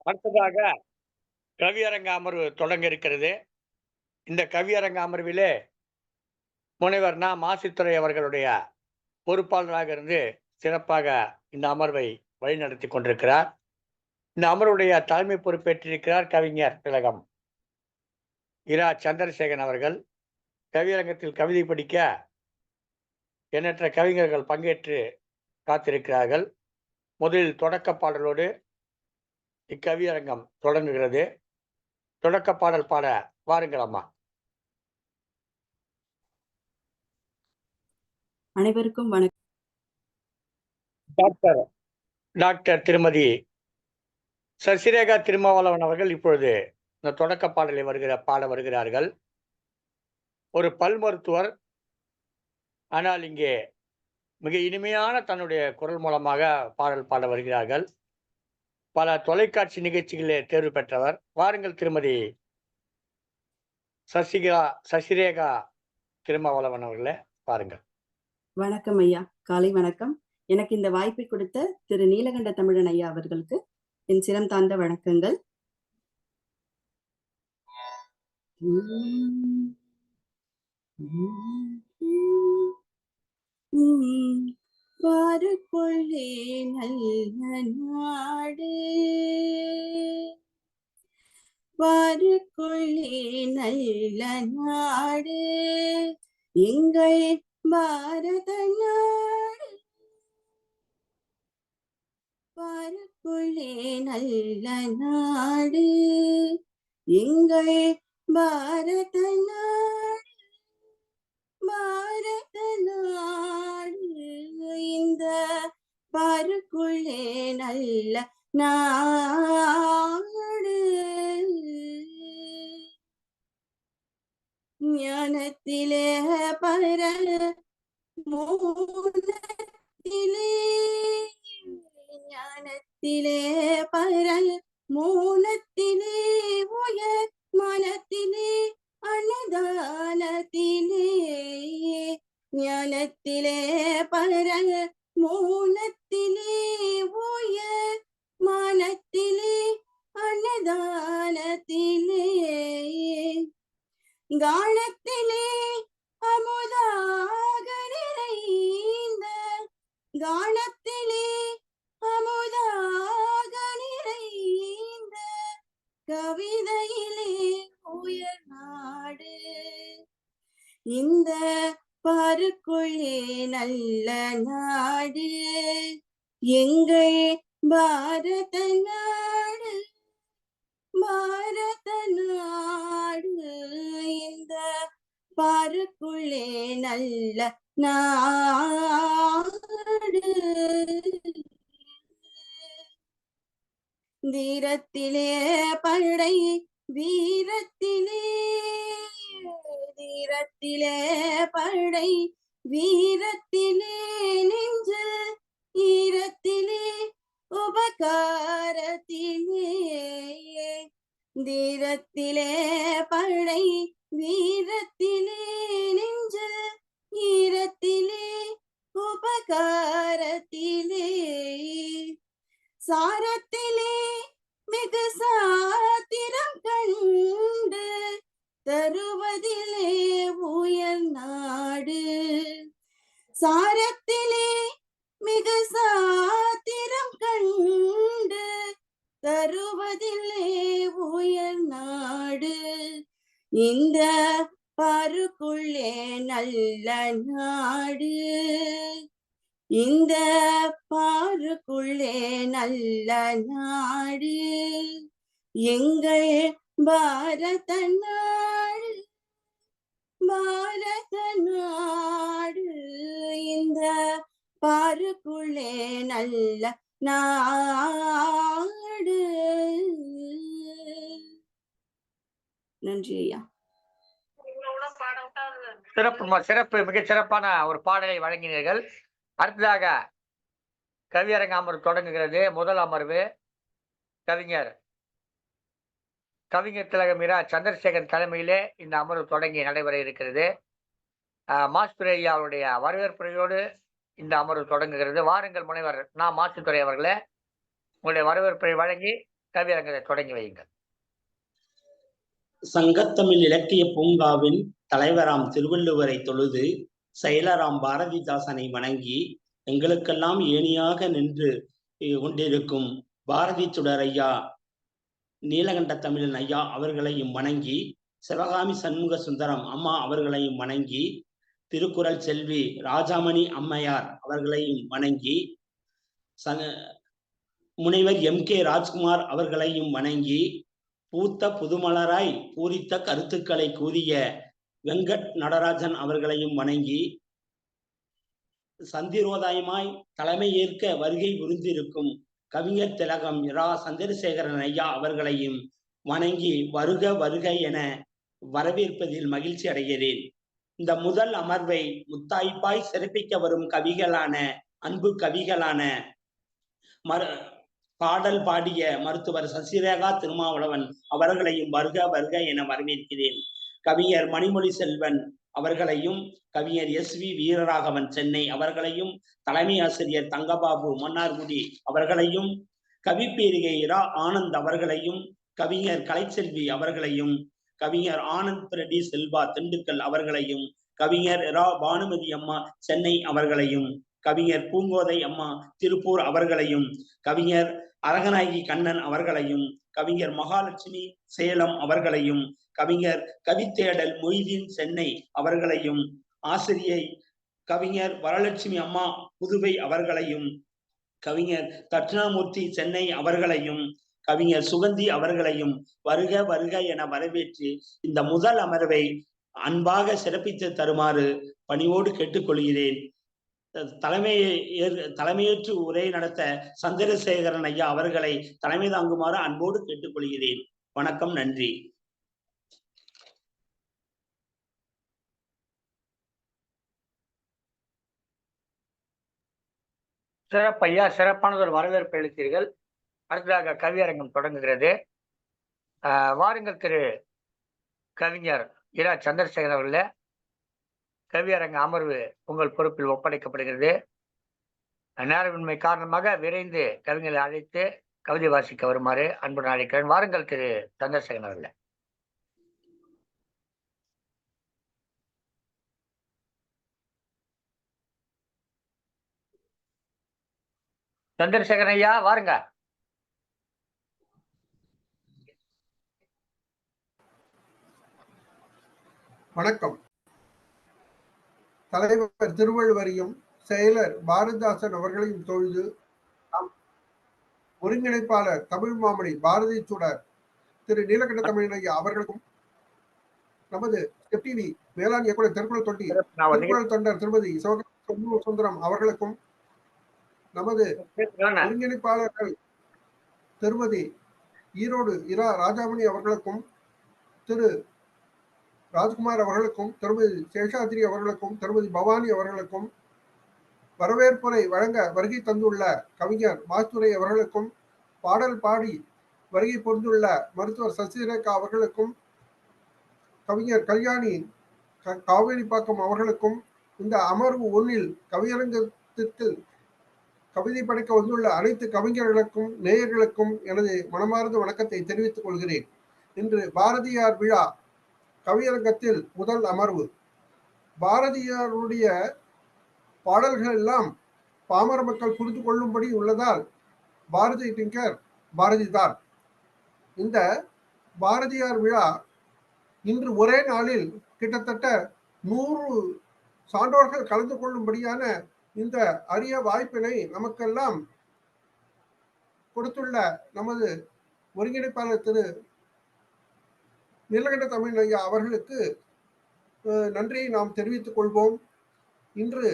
அடுத்ததாக கவியரங்க அமர்வு தொடங்க இருக்கிறது. இந்த கவியரங்க அமர்விலே முனைவர் மாசித்துரை அவர்களுடைய பொறுப்பாளராக இருந்து சிறப்பாக இந்த அமர்வை வழிநடத்திக் கொண்டிருக்கிறார். இந்த அமர்வுடைய தலைமை பொறுப்பேற்றிருக்கிறார் கவிஞர் திலகம் இரா. சந்திரசேகரன் அவர்கள். கவியரங்கத்தில் கவிதை படிக்க எண்ணற்ற கவிஞர்கள் பங்கேற்று காத்திருக்கிறார்கள். முதலில் தொடக்க பாடலோடு இக்கவியரங்கம் தொடங்குகிறது. தொடக்க பாடல் பாட வாருங்கள் அம்மா. அனைவருக்கும் வணக்கம். டாக்டர் திருமதி சசிரேகா திருமாவளவன் அவர்கள் இப்பொழுது இந்த தொடக்க பாடலை பாட வருகிறார்கள். ஒரு பல் மருத்துவர், ஆனால் இங்கே மிக இனிமையான தன்னுடைய குரல் மூலமாக பாடல் பாட வருகிறார்கள். பல தொலைக்காட்சி நிகழ்ச்சிகளிலே தேர்வு பெற்றவர். வாருங்கள் திருமதி சசிரேகா திருமாவளவன் அவர்களே, பாருங்கள். வணக்கம் ஐயா, காலை வணக்கம். எனக்கு இந்த வாய்ப்பை கொடுத்த திரு நீலகண்ட தமிழன் ஐயா அவர்களுக்கு என் சிரம் தாழ்ந்த வணக்கங்கள். வாருக்குள்ளே நல்ல நாடு, வாருக்குள்ளே நல்ல நாடு, எங்கள் பாரத நாடு. வாருக்குள்ளே நல்ல நாடு, எங்கள் பாரத நாடு, பாரத நாடு. இந்த பாருக்குள்ளே நல்ல நாடு, ஞானத்திலே பரல மூலத்திலே, ஞானத்திலே பரல் மூலத்திலே, உயர் மனத்திலே அன்னதானத்திலே, ஞானத்திலே பரல் மூலத்திலே, உயர் மனத்திலே அன்னதானத்திலே, கானத்திலே அமுதாக நிறைந்த, கானத்திலே அமுதாக நிறைந்த, கவிதையிலே உயர் நாடு. இந்த பாருக்குள்ளே நல்ல நாடு, எங்கள் பாரத நாடு, பாரத நாடு. இந்த பாருக்குள்ளே நல்ல நாடு, தீரத்திலே படை வீரத்திலே, தீரத்திலே படை வீரத்திலே, நெஞ்சில் ஈரத்திலே உபகாரத்திலே, தீரத்திலே படை வீரத்திலே, நெஞ்சில் ஈரத்திலே உபகாரத்திலே, சாரத்திலே மிகு சாத்திரம் கண்டு தருவதிலே உயர் நாடு, சாரத்திலே மிகு சாத்திரம் கண்டு தருவதிலே உயர் நாடு. இந்த பாருக்குள்ளே நல்ல நாடு, இந்த பாருக்குள்ளே நல்ல நாடு, எங்கள் பாரத நாடு, பாரத நாடு. இந்த பாருக்குள்ளே நல்ல நாடு. நன்றி ஐயா. சிறப்பு, மிக சிறப்பான ஒரு பாடலை வழங்கினீர்கள். அடுத்ததாக கவியரங்க அமர்வு தொடங்குகிறது. முதல் அமர்வு கவிஞர் திலகம் இரா. சந்திரசேகரன் தலைமையிலே இந்த அமர்வு தொடங்கி நடைபெற இருக்கிறது. மாசித்துரை ஐயாவுடைய வரவேற்புரையோடு இந்த அமர்வு தொடங்குகிறது. வாருங்கள் முனைவர் மாசித்துரை அவர்களே, உங்களுடைய வரவேற்புரை வழங்கி கவியரங்கத்தை தொடங்கி வையுங்கள். சங்கத்தமிழ் இலக்கிய பூங்காவின் தலைவராம் திருவள்ளுவரை தொழுது, செயலராம் பாரதிதாசனை வணங்கி, எங்களுக்கெல்லாம் ஏணியாக நின்று கொண்டிருக்கும் பாரதி சுடர் ஐயா நீலகண்ட தமிழன் ஐயா அவர்களையும் வணங்கி, சிவகாமி சண்முக சுந்தரம் அம்மா அவர்களையும் வணங்கி, திருக்குறள் செல்வி ராஜாமணி அம்மையார் அவர்களையும் வணங்கி, முனைவர் MK ராஜ்குமார் அவர்களையும் வணங்கி, பூத்த புதுமலராய் பூரித்த கருத்துக்களை கூறிய வெங்கட் நடராஜன் அவர்களையும் வணங்கி, சந்திரோதாயமாய் தலைமை ஏற்க வருகை புரிந்திருக்கும் கவிஞர் திலகம் இரா சந்திரசேகரன் ஐயா அவர்களையும் வணங்கி வருக வருக என வரவேற்பதில் மகிழ்ச்சி அடைகிறேன். இந்த முதல் அமர்வை முத்தாய்ப்பாய் சிறப்பிக்க வரும் கவிகளான அன்பு கவிகளான பாடல் பாடிய மருத்துவர் சசிரேகா திருமாவளவன் அவர்களையும் வருக வருக என வரவேற்கிறேன். கவிஞர் மணிமொழி செல்வன் அவர்களையும், கவிஞர் SV வீரராகவன் சென்னை அவர்களையும், தலைமை ஆசிரியர் தங்கபாபு மன்னார்குடி அவர்களையும், கவிப்பேரிகை இரா ஆனந்த் அவர்களையும், கவிஞர் கலைச்செல்வி அவர்களையும், கவிஞர் ஆனந்த் பிரடி செல்வா திண்டுக்கல் அவர்களையும், கவிஞர் இரா பானுமதி அம்மா சென்னை அவர்களையும், கவிஞர் பூங்கோதை அம்மா திருப்பூர் அவர்களையும், கவிஞர் அரகநாயகி கண்ணன் அவர்களையும், கவிஞர் மகாலட்சுமி சேலம் அவர்களையும், கவிஞர் கவித்தேடல் மொய்தீன் சென்னை அவர்களையும், ஆசிரியை கவிஞர் வரலட்சுமி அம்மா புதுவை அவர்களையும், கவிஞர் தட்சிணாமூர்த்தி சென்னை அவர்களையும், கவிஞர் சுகந்தி அவர்களையும் வருக வருக என வரவேற்று இந்த முதல் அமர்வை அன்பாக சிறப்பித்து தருமாறு பணிவோடு கேட்டுக்கொள்கிறேன். தலைமையேற்று உரை நடத்த சந்திரசேகரன் ஐயா அவர்களை தலைமை தாங்குமாறு அன்போடு கேட்டுக்கொள்கிறேன். வணக்கம், நன்றி. சிறப்பையா, சிறப்பானதொரு வரவேற்பு அளித்தீர்கள். அடுத்ததாக கவியரங்கம் தொடங்குகிறது. வாருங்கள் திரு கவிஞர் இரா சந்திரசேகர் அவர்களே, கவியரங்க அமர்வு உங்கள் பொறுப்பில் ஒப்படைக்கப்படுகிறது. நேரமின்மை காரணமாக விரைந்து கவிஞர்களை அழைத்து கவிதை வாசிக்க வருமாறு அன்புடன் அழைக்கிறேன். வாருங்கள் திரு சந்திரசேகர் அவர்களே. சந்திரசேகர் ஐயா வாருங்க. வணக்கம். தலைவர் திருவள்ளுவரையும் செயலர் பாரதிதாசன் அவர்களையும் தொழுது, ஒருங்கிணைப்பாளர் தமிழ் மாமணி பாரதி சுடர் திரு நீலகண்ட தமிழன் ஐயா அவர்களுக்கும், நமது FTV வேளாண் இயக்குனர் திருக்குறள் தொண்டி திருக்குறள் தொண்டர் திருமதி சிவகாமி சுந்தரம் அவர்களுக்கும், நமது ஒருங்கிணைப்பாளர்கள் திருமதி ஈரோடு இரா ராஜாமணி அவர்களுக்கும், திரு ராஜ்குமார் அவர்களுக்கும், திருமதி சேஷாத்ரி அவர்களுக்கும், திருமதி பவானி அவர்களுக்கும், வரவேற்புரை வழங்க வருகை தந்துள்ள கவிஞர் மாஸ்துரை அவர்களுக்கும், பாடல் பாடி வருகை புரிந்துள்ள மருத்துவர் சசிரேகா அவர்களுக்கும், கவிஞர் கல்யாணி காவேரிப்பாக்கம் அவர்களுக்கும், இந்த அமர்வு ஒன்றில் கவியரங்கத்திற்கு கவிதை படைக்க வந்துள்ள அனைத்து கவிஞர்களுக்கும் நேயர்களுக்கும் எனது மனமார்ந்த வணக்கத்தை தெரிவித்துக் கொள்கிறேன். இன்று பாரதியார் விழா கவியரங்கத்தில் முதல் அமர்வு. பாரதியாருடைய பாடல்கள் எல்லாம் பாமர மக்கள் புரிந்து கொள்ளும்படி உள்ளதால் பாரதி டிங்கர் பாரதிதான். இந்த பாரதியார் விழா இன்று ஒரே நாளில் கிட்டத்தட்ட 100 சான்றோர்கள் கலந்து கொள்ளும்படியான இந்த அரிய வாய்ப்பினை நமக்கெல்லாம் கொடுத்துள்ள நமது ஒருங்கிணைப்பாளர் திரு நீலகண்ட தமிழன் ஐயா அவர்களுக்கு நன்றியை நாம் தெரிவித்துக் கொள்வோம். இன்று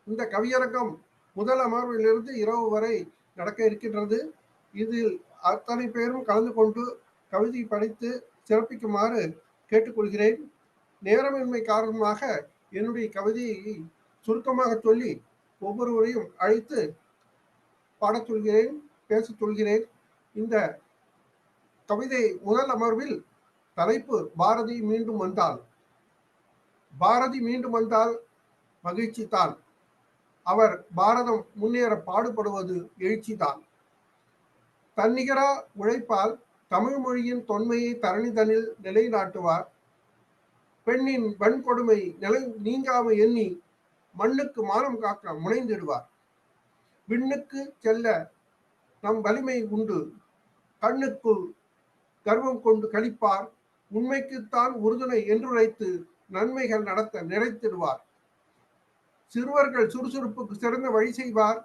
இந்த கவியரங்கம் முதல் அமர்விலிருந்து இரவு வரை நடக்க இருக்கின்றது. இதில் அத்தனை பேரும் கலந்து கொண்டு கவிதை படித்து சிறப்பிக்குமாறு கேட்டுக்கொள்கிறேன். நேரமின்மை காரணமாக என்னுடைய கவிதையை சுருக்கமாக சொல்லி ஒவ்வொருவரையும் அழைத்து பாடச் சொல்கிறேன், பேசச் சொல்கிறேன். இந்த கவிதை முதல் அமர்வில் தலைப்பு பாரதி மீண்டும் வந்தால். பாரதி மீண்டும் வந்தால் மகிழ்ச்சி தான். அவர் பாரதம் முன்னேற பாடுபடுவது எழுச்சி தான். தன்னிகரா உழைப்பால் தமிழ் மொழியின் தொன்மையை தரணிதனில் நிலைநாட்டுவார். பெண்ணின் வன்கொடுமை நீங்காமை எண்ணி மண்ணுக்கு மானம் காக்க முனைந்திடுவார். விண்ணுக்கு செல்ல நம் வலிமை உண்டு, கண்ணுக்குள் கர்வம் கொண்டு கழிப்பார். உண்மைக்குத்தான் உறுதுணை என்றுரைத்து நன்மைகள் நடத்த நிறைத்திடுவார். சிறுவர்கள் சுறுசுறுப்புக்கு சிறந்த வழி செய்வார்.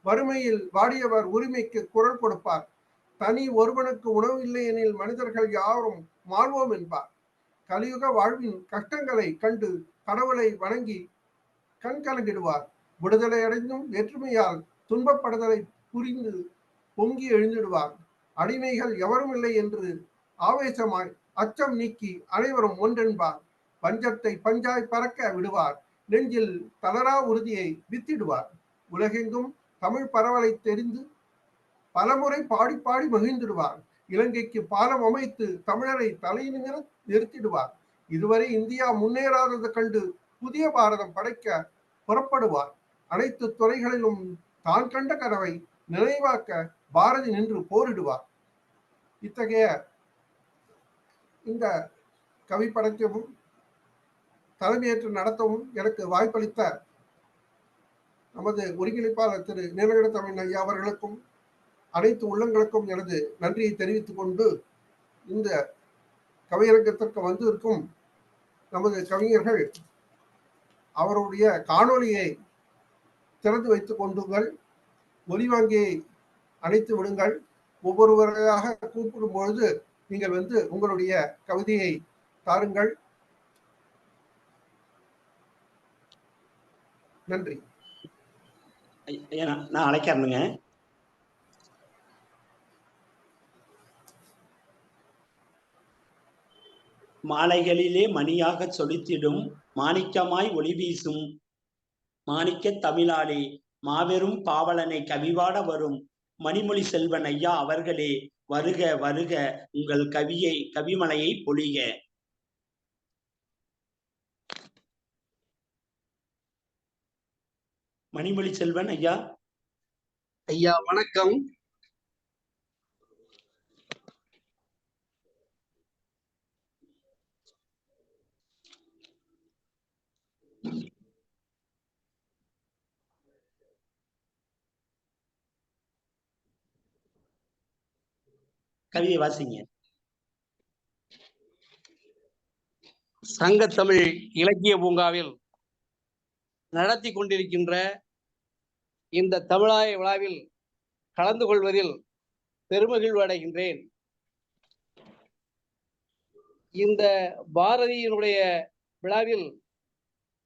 வறுமையில் வாடியவர் உரிமைக்கு குரல் கொடுப்பார். தனி ஒருவனுக்கு உணவு இல்லை எனில் மனிதர்கள் யாரும் மாழ்வோம் என்பார். கலியுக வாழ்வின் கஷ்டங்களை கண்டு கடவுளை வணங்கி கண்கலங்கிடுவார். விடுதலை அடைந்தும் வேற்றுமையால் துன்பப்படுதலை புரிந்து பொங்கி எழுந்திடுவார். அடிமைகள் எவரும் இல்லை என்று ஆவேசமாய் அச்சம் நீக்கி அனைவரும் ஒன்றென்பார். பஞ்சத்தை பஞ்சாய் பறக்க விடுவார். நெஞ்சில் தளரா உறுதியை வித்திடுவார். உலகெங்கும் தமிழ் பரவலை தெரிந்து பலமுறை பாடி பாடி மகிழ்ந்திடுவார். இலங்கைக்கு பாலம் அமைத்து தமிழரை தலைநிமிர நிறுத்திடுவார். இதுவரை இந்தியா முன்னேறாதது கண்டு புதிய பாரதம் படைக்க புறப்படுவார். அனைத்து துறைகளிலும் தான் கண்ட கனவை நினைவாக்க பாரதி நின்று போரிடுவார். இத்தகைய இந்த கவி படைக்கவும் தலைமையேற்று நடத்தவும் எனக்கு வாய்ப்பளித்த நமது ஒருங்கிணைப்பாளர் திரு நீலகண்ட தமிழன் ஐயா அவர்களுக்கும் அனைத்து உள்ளங்களுக்கும் எனது நன்றியை தெரிவித்துக் கொண்டு, இந்த கவியரங்கத்திற்கு வந்திருக்கும் நமது கவிஞர்கள் அவருடைய காணொலியை திறந்து வைத்துக் கொண்டுங்கள், ஒலிவாங்கியை அணைத்து விடுங்கள். ஒவ்வொருவராக கூப்பிடும் பொழுது நீங்கள் வந்து உங்களுடைய கவிதையை தாருங்கள். நன்றி. நான் அழைக்கிறேனுங்க. மாலைகளிலே மணியாக சொலித்திடும் மாணிக்கமாய் ஒளி வீசும் மாணிக்க தமிழாலே மாபெரும் பாவலனை கவிவாட வரும் மணிமொழி செல்வன் ஐயா அவர்களே, வருக வருக, உங்கள் கவிமலையை பொழிக. மணிமொழி செல்வன் ஐயா. ஐயா வணக்கம். கவியை வாசிங்க. சங்கத்தமிழ் இலக்கிய பூங்காவில் நடத்தி கொண்டிருக்கின்ற இந்த தமிழாய விழாவில் கலந்து கொள்வதில் பெருமகிழ்வு அடைகின்றேன். இந்த பாரதியினுடைய விழாவில்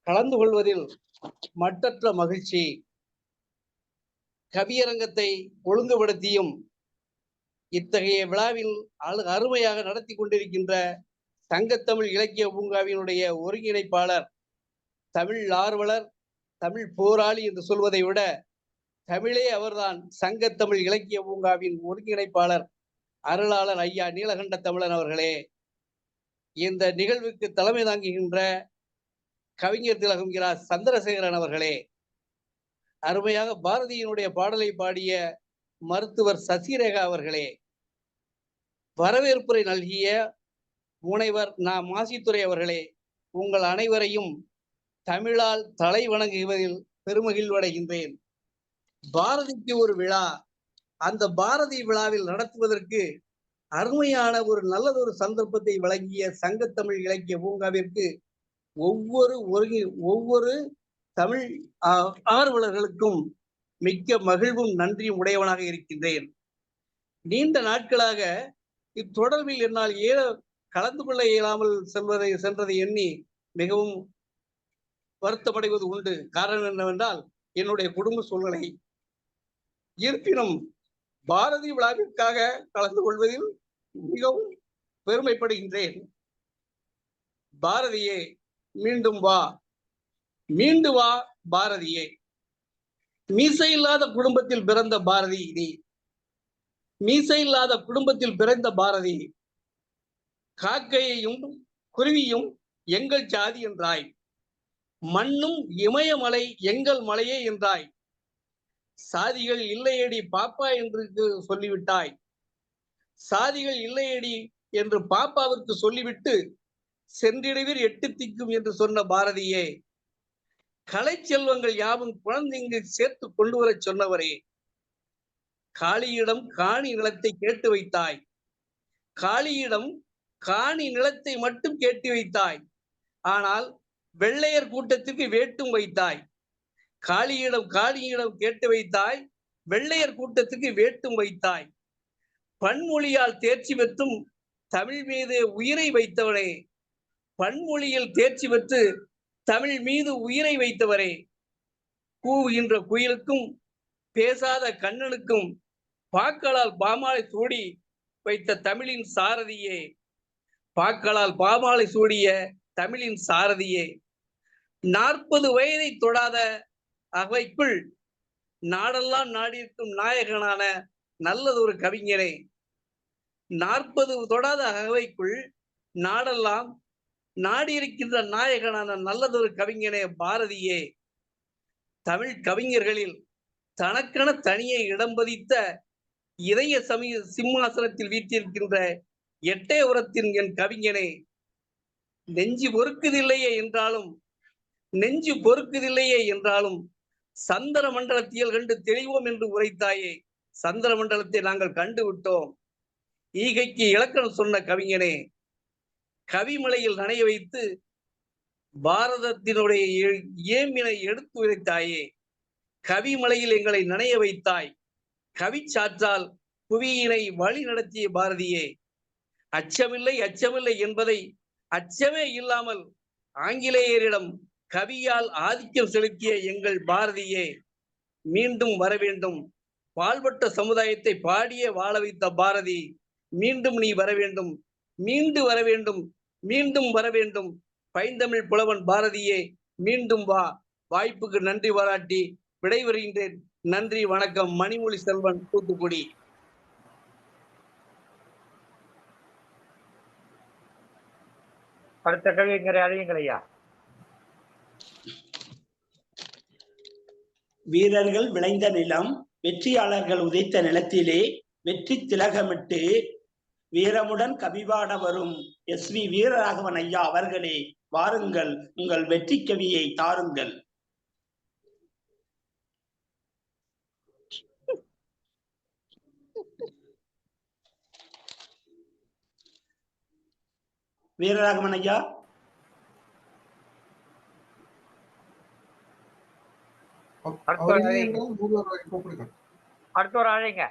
கலந்து கொள்வதில் மட்டற்ற மகிழ்ச்சி. கவியரங்கத்தை ஒழுங்குபடுத்தியும் இத்தகைய விழாவில் அருமையாக நடத்தி கொண்டிருக்கின்ற சங்கத்தமிழ் இலக்கிய பூங்காவினுடைய ஒருங்கிணைப்பாளர், தமிழ் ஆர்வலர், தமிழ் போராளி என்று சொல்வதை விட தமிழே அவர்தான் சங்கத்தமிழ் இலக்கிய பூங்காவின் ஒருங்கிணைப்பாளர் அருளாளர் ஐயா நீலகண்ட தமிழன் அவர்களே, இந்த நிகழ்வுக்கு தலைமை தாங்குகின்ற கவிஞர் திலகம் இரா சந்திரசேகரன் அவர்களே, அருமையாக பாரதியினுடைய பாடலை பாடிய மருத்துவர் சசிரேகா அவர்களே, வரவேற்புரை நல்கிய முனைவர் மாசித்துறை அவர்களே, உங்கள் அனைவரையும் தமிழால் தலை வணங்குவதில் பெருமகிழ்வடைகின்றேன். பாரதிக்கு ஒரு விழா, அந்த பாரதி விழாவில் நடத்துவதற்கு அருமையான ஒரு நல்லதொரு சந்தர்ப்பத்தை வழங்கிய சங்கத்தமிழ் இலக்கிய பூங்காவிற்கு ஒவ்வொரு தமிழ் ஆர்வலர்களுக்கும் மிக்க மகிழ்வும் நன்றியும் உடையவனாக இருக்கின்றேன். நீண்ட நாட்களாக இத்தொடர்பில் என்னால் கலந்து கொள்ள இயலாமல் சென்றதை எண்ணி மிகவும் வருத்தமடைவது உண்டு. காரணம் என்னவென்றால் என்னுடைய குடும்ப சூழ்நிலை. இருப்பினும் பாரதி விழாவிற்காக கலந்து கொள்வதில் மிகவும் பெருமைப்படுகின்றேன். பாரதியே மீண்டும் வா, மீண்டு வா பாரதியே. மீசை இல்லாத குடும்பத்தில் பிறந்த பாரதி நீ, மீசை இல்லாத குடும்பத்தில் பிறந்த பாரதி. காக்கையையும் குருவியும் எங்கள் ஜாதி என்றாய், மண்ணும் இமயமலை எங்கள் மலையே என்றாய். சாதிகள் இல்லையடி பாப்பா என்று சொல்லிவிட்டாய். சாதிகள் இல்லையடி என்று பாப்பாவிற்கு சொல்லிவிட்டு சென்றிடுவீர் எட்டு திக்கும் என்று சொன்ன பாரதியே, கலை செல்வங்கள் யாவும் குழந்தைங்க சேர்த்து கொண்டு வர சொன்னவரே, காளியிடம் காணி நிலத்தை கேட்டு வைத்தாய். காளியிடம் காணி நிலத்தை மட்டும் கேட்டு வைத்தாய். ஆனால் வெள்ளையர் கூட்டத்திற்கு வேட்டும் வைத்தாய். காளியிடம் கேட்டு வைத்தாய். வெள்ளையர் கூட்டத்திற்கு வேட்டும் வைத்தாய். பன்மொழியால் தேர்ச்சி பெற்றும் தமிழ் மீது உயிரை வைத்தவரே, பன்மொழியில் தேர்ச்சி பெற்று தமிழ் மீது உயிரை வைத்தவரே, கூவுகின்ற குயிலுக்கும் பேசாத கண்ணனுக்கும் பாக்களால் பாமாலை சூடி வைத்த தமிழின் சாரதியே, பாக்களால் பாமாலை சூடிய தமிழின் சாரதியே, 40 வயதை தொடாத அவைக்குள் நாடெல்லாம் நாடியிருக்கும் நாயகனான நல்லதொரு கவிஞரே, 40 தொடாத அவைக்குள் நாடெல்லாம் நாடியிருக்கின்ற நாயகனான நல்லதொரு கவிஞனே பாரதியே, தமிழ் கவிஞர்களில் தனக்கென தனியே இடம் பதித்த இதய சிம்மாசனத்தில் வீற்றிருக்கின்ற எட்டயபுரத்தின் என் கவிஞனே, நெஞ்சு பொறுக்குதில்லையே என்றாலும் சந்திர மண்டலத்தியல் கண்டு தெளிவோம் என்று உரைத்தாயே, சந்திர மண்டலத்தை நாங்கள் கண்டு விட்டோம். ஈகைக்கு இலக்கணம் சொன்ன கவிஞனே, கவிமலையில் நனைய வைத்து பாரதத்தினுடைய ஏமினை எடுத்து உரைத்தாயே, கவிமலையில் எங்களை நனைய வைத்தாய். கவி சாற்றால் புவியினை வழி நடத்திய பாரதியே, அச்சமில்லை என்பதை அச்சமே இல்லாமல் ஆங்கிலேயரிடம் கவியால் ஆதிக்கம் செலுத்திய எங்கள் பாரதியே, மீண்டும் வர வேண்டும். பாழ்பட்ட சமுதாயத்தை பாடியே வாழ வைத்த பாரதி, மீண்டும் நீ வர வேண்டும், மீண்டும் வர வேண்டும். பைந்தமிழ் புலவன் பாரதியே, மீண்டும் வா. வாய்ப்புக்கு நன்றி பாராட்டி விடைபெறுகின்றேன். நன்றி, வணக்கம். மணிமொழி செல்வன், தூத்துக்குடி. அடுத்த கவிஞரை அழையுங்கள் ஐயா. வீரர்கள் விளைந்த நிலம், வெற்றியாளர்கள் உதைத்த நிலத்திலே வெற்றி திலகமிட்டு வீரமுடன் கவிபாட வரும் SV வீரராகவன் ஐயா அவர்களே, வாருங்கள், உங்கள் வெற்றி கவியை தாருங்கள். வீரராகவன் ஐயா, அடுத்தவர் அழைங்க.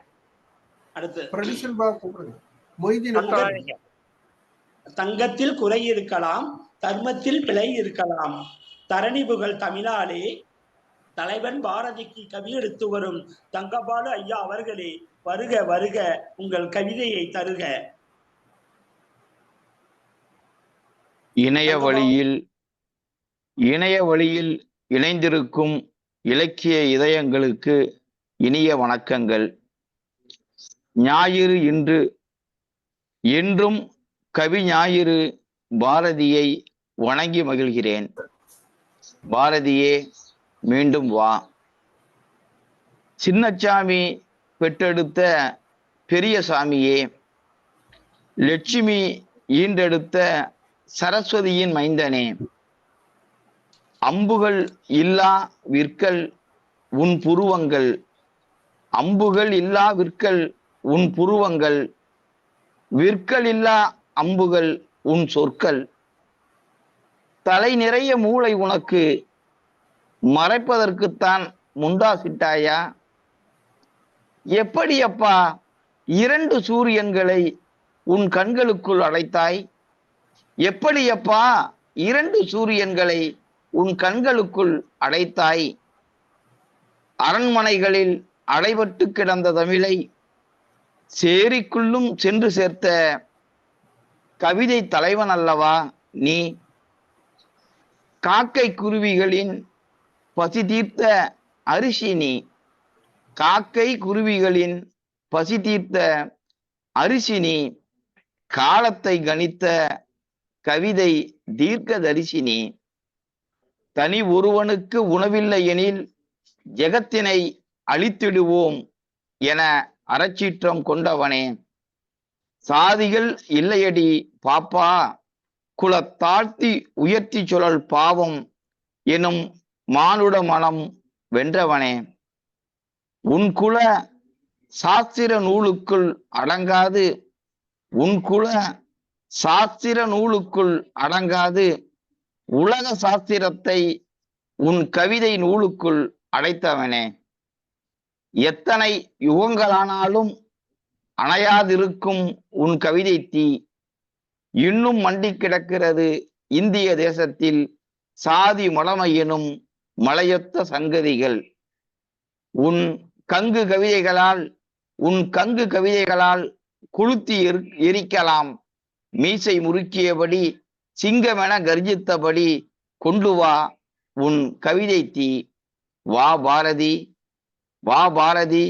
தங்கத்தில் குறை இருக்கலாம், தர்மத்தில் பிழை இருக்கலாம், தரணி புகழ் தமிழாலே தலைவன் பாரதிக்கு கவி எடுத்து வரும் தங்கபாலு ஐயா அவர்களே, வருக வருக, உங்கள் கவிதையை தருக. இணைய வழியில் இணைந்திருக்கும் இலக்கிய இதயங்களுக்கு இனிய வணக்கங்கள். ஞாயிறு இன்று, என்றும் கவி ஞாயிறு பாரதியை வணங்கி மகிழ்கிறேன். பாரதியே, மீண்டும் வா. சின்னச்சாமி பெற்றெடுத்த பெரியசாமியே, லட்சுமி ஈன்றெடுத்த சரஸ்வதியின் மைந்தனே, அம்புகள் இல்லா விற்கள் உன் புருவங்கள், அம்புகள் இல்லா விற்கள் உன் புருவங்கள், விற்கள் இல்லா அம்புகள் உன் சொற்கள், தலை நிறைய மூளை உனக்கு மறைப்பதற்குத்தான் முண்டாசிட்டாயா? எப்படியப்பா 2 சூரியன்களை உன் கண்களுக்குள் அடைத்தாய்? எப்படியப்பா 2 சூரியன்களை உன் கண்களுக்குள் அடைத்தாய்? அரண்மனைகளில் அடைபட்டு கிடந்த தமிழை சேரிக்குள்ளும் சென்று சேர்த்த கவிதை தலைவன் அல்லவா நீ? காக்கை குருவிகளின் பசி தீர்த்த அரிசி நீ. காக்கை குருவிகளின் பசி தீர்த்த அரிசி நீ. காலத்தை கணித்த கவிதை தீர்க்கதரிசினி. தனி ஒருவனுக்கு உணவில்லை எனில் ஜெகத்தினை அழித்திடுவோம் என அறச்சீற்றம் கொண்டவனே, சாதிகள் இல்லையடி பாப்பா, குலத்தாழ்த்தி உயர்த்தி சுழல் பாவம் எனும் மானுட மனம் வென்றவனே, உன் குல சாஸ்திர நூலுக்குள் அடங்காது, உன் குல சாஸ்திர நூலுக்குள் அடங்காது உலக சாஸ்திரத்தை உன் கவிதை நூலுக்குள் அடைத்தவனே, எத்தனை யுகங்களானாலும் அணையாதிருக்கும் உன் கவிதை தீ இன்னும் மண்டி கிடக்கிறது இந்திய தேசத்தில் சாதி மடமை எனும் மலையொத்த சங்கதிகள். உன் கங்கு கவிதைகளால் குளுத்தி எரிக்கலாம். மீசை முறுக்கியபடி சிங்கமென கர்ஜித்தபடி கொண்டு வா உன் கவிதை தீ. வா பாரதி, வா பாரதி,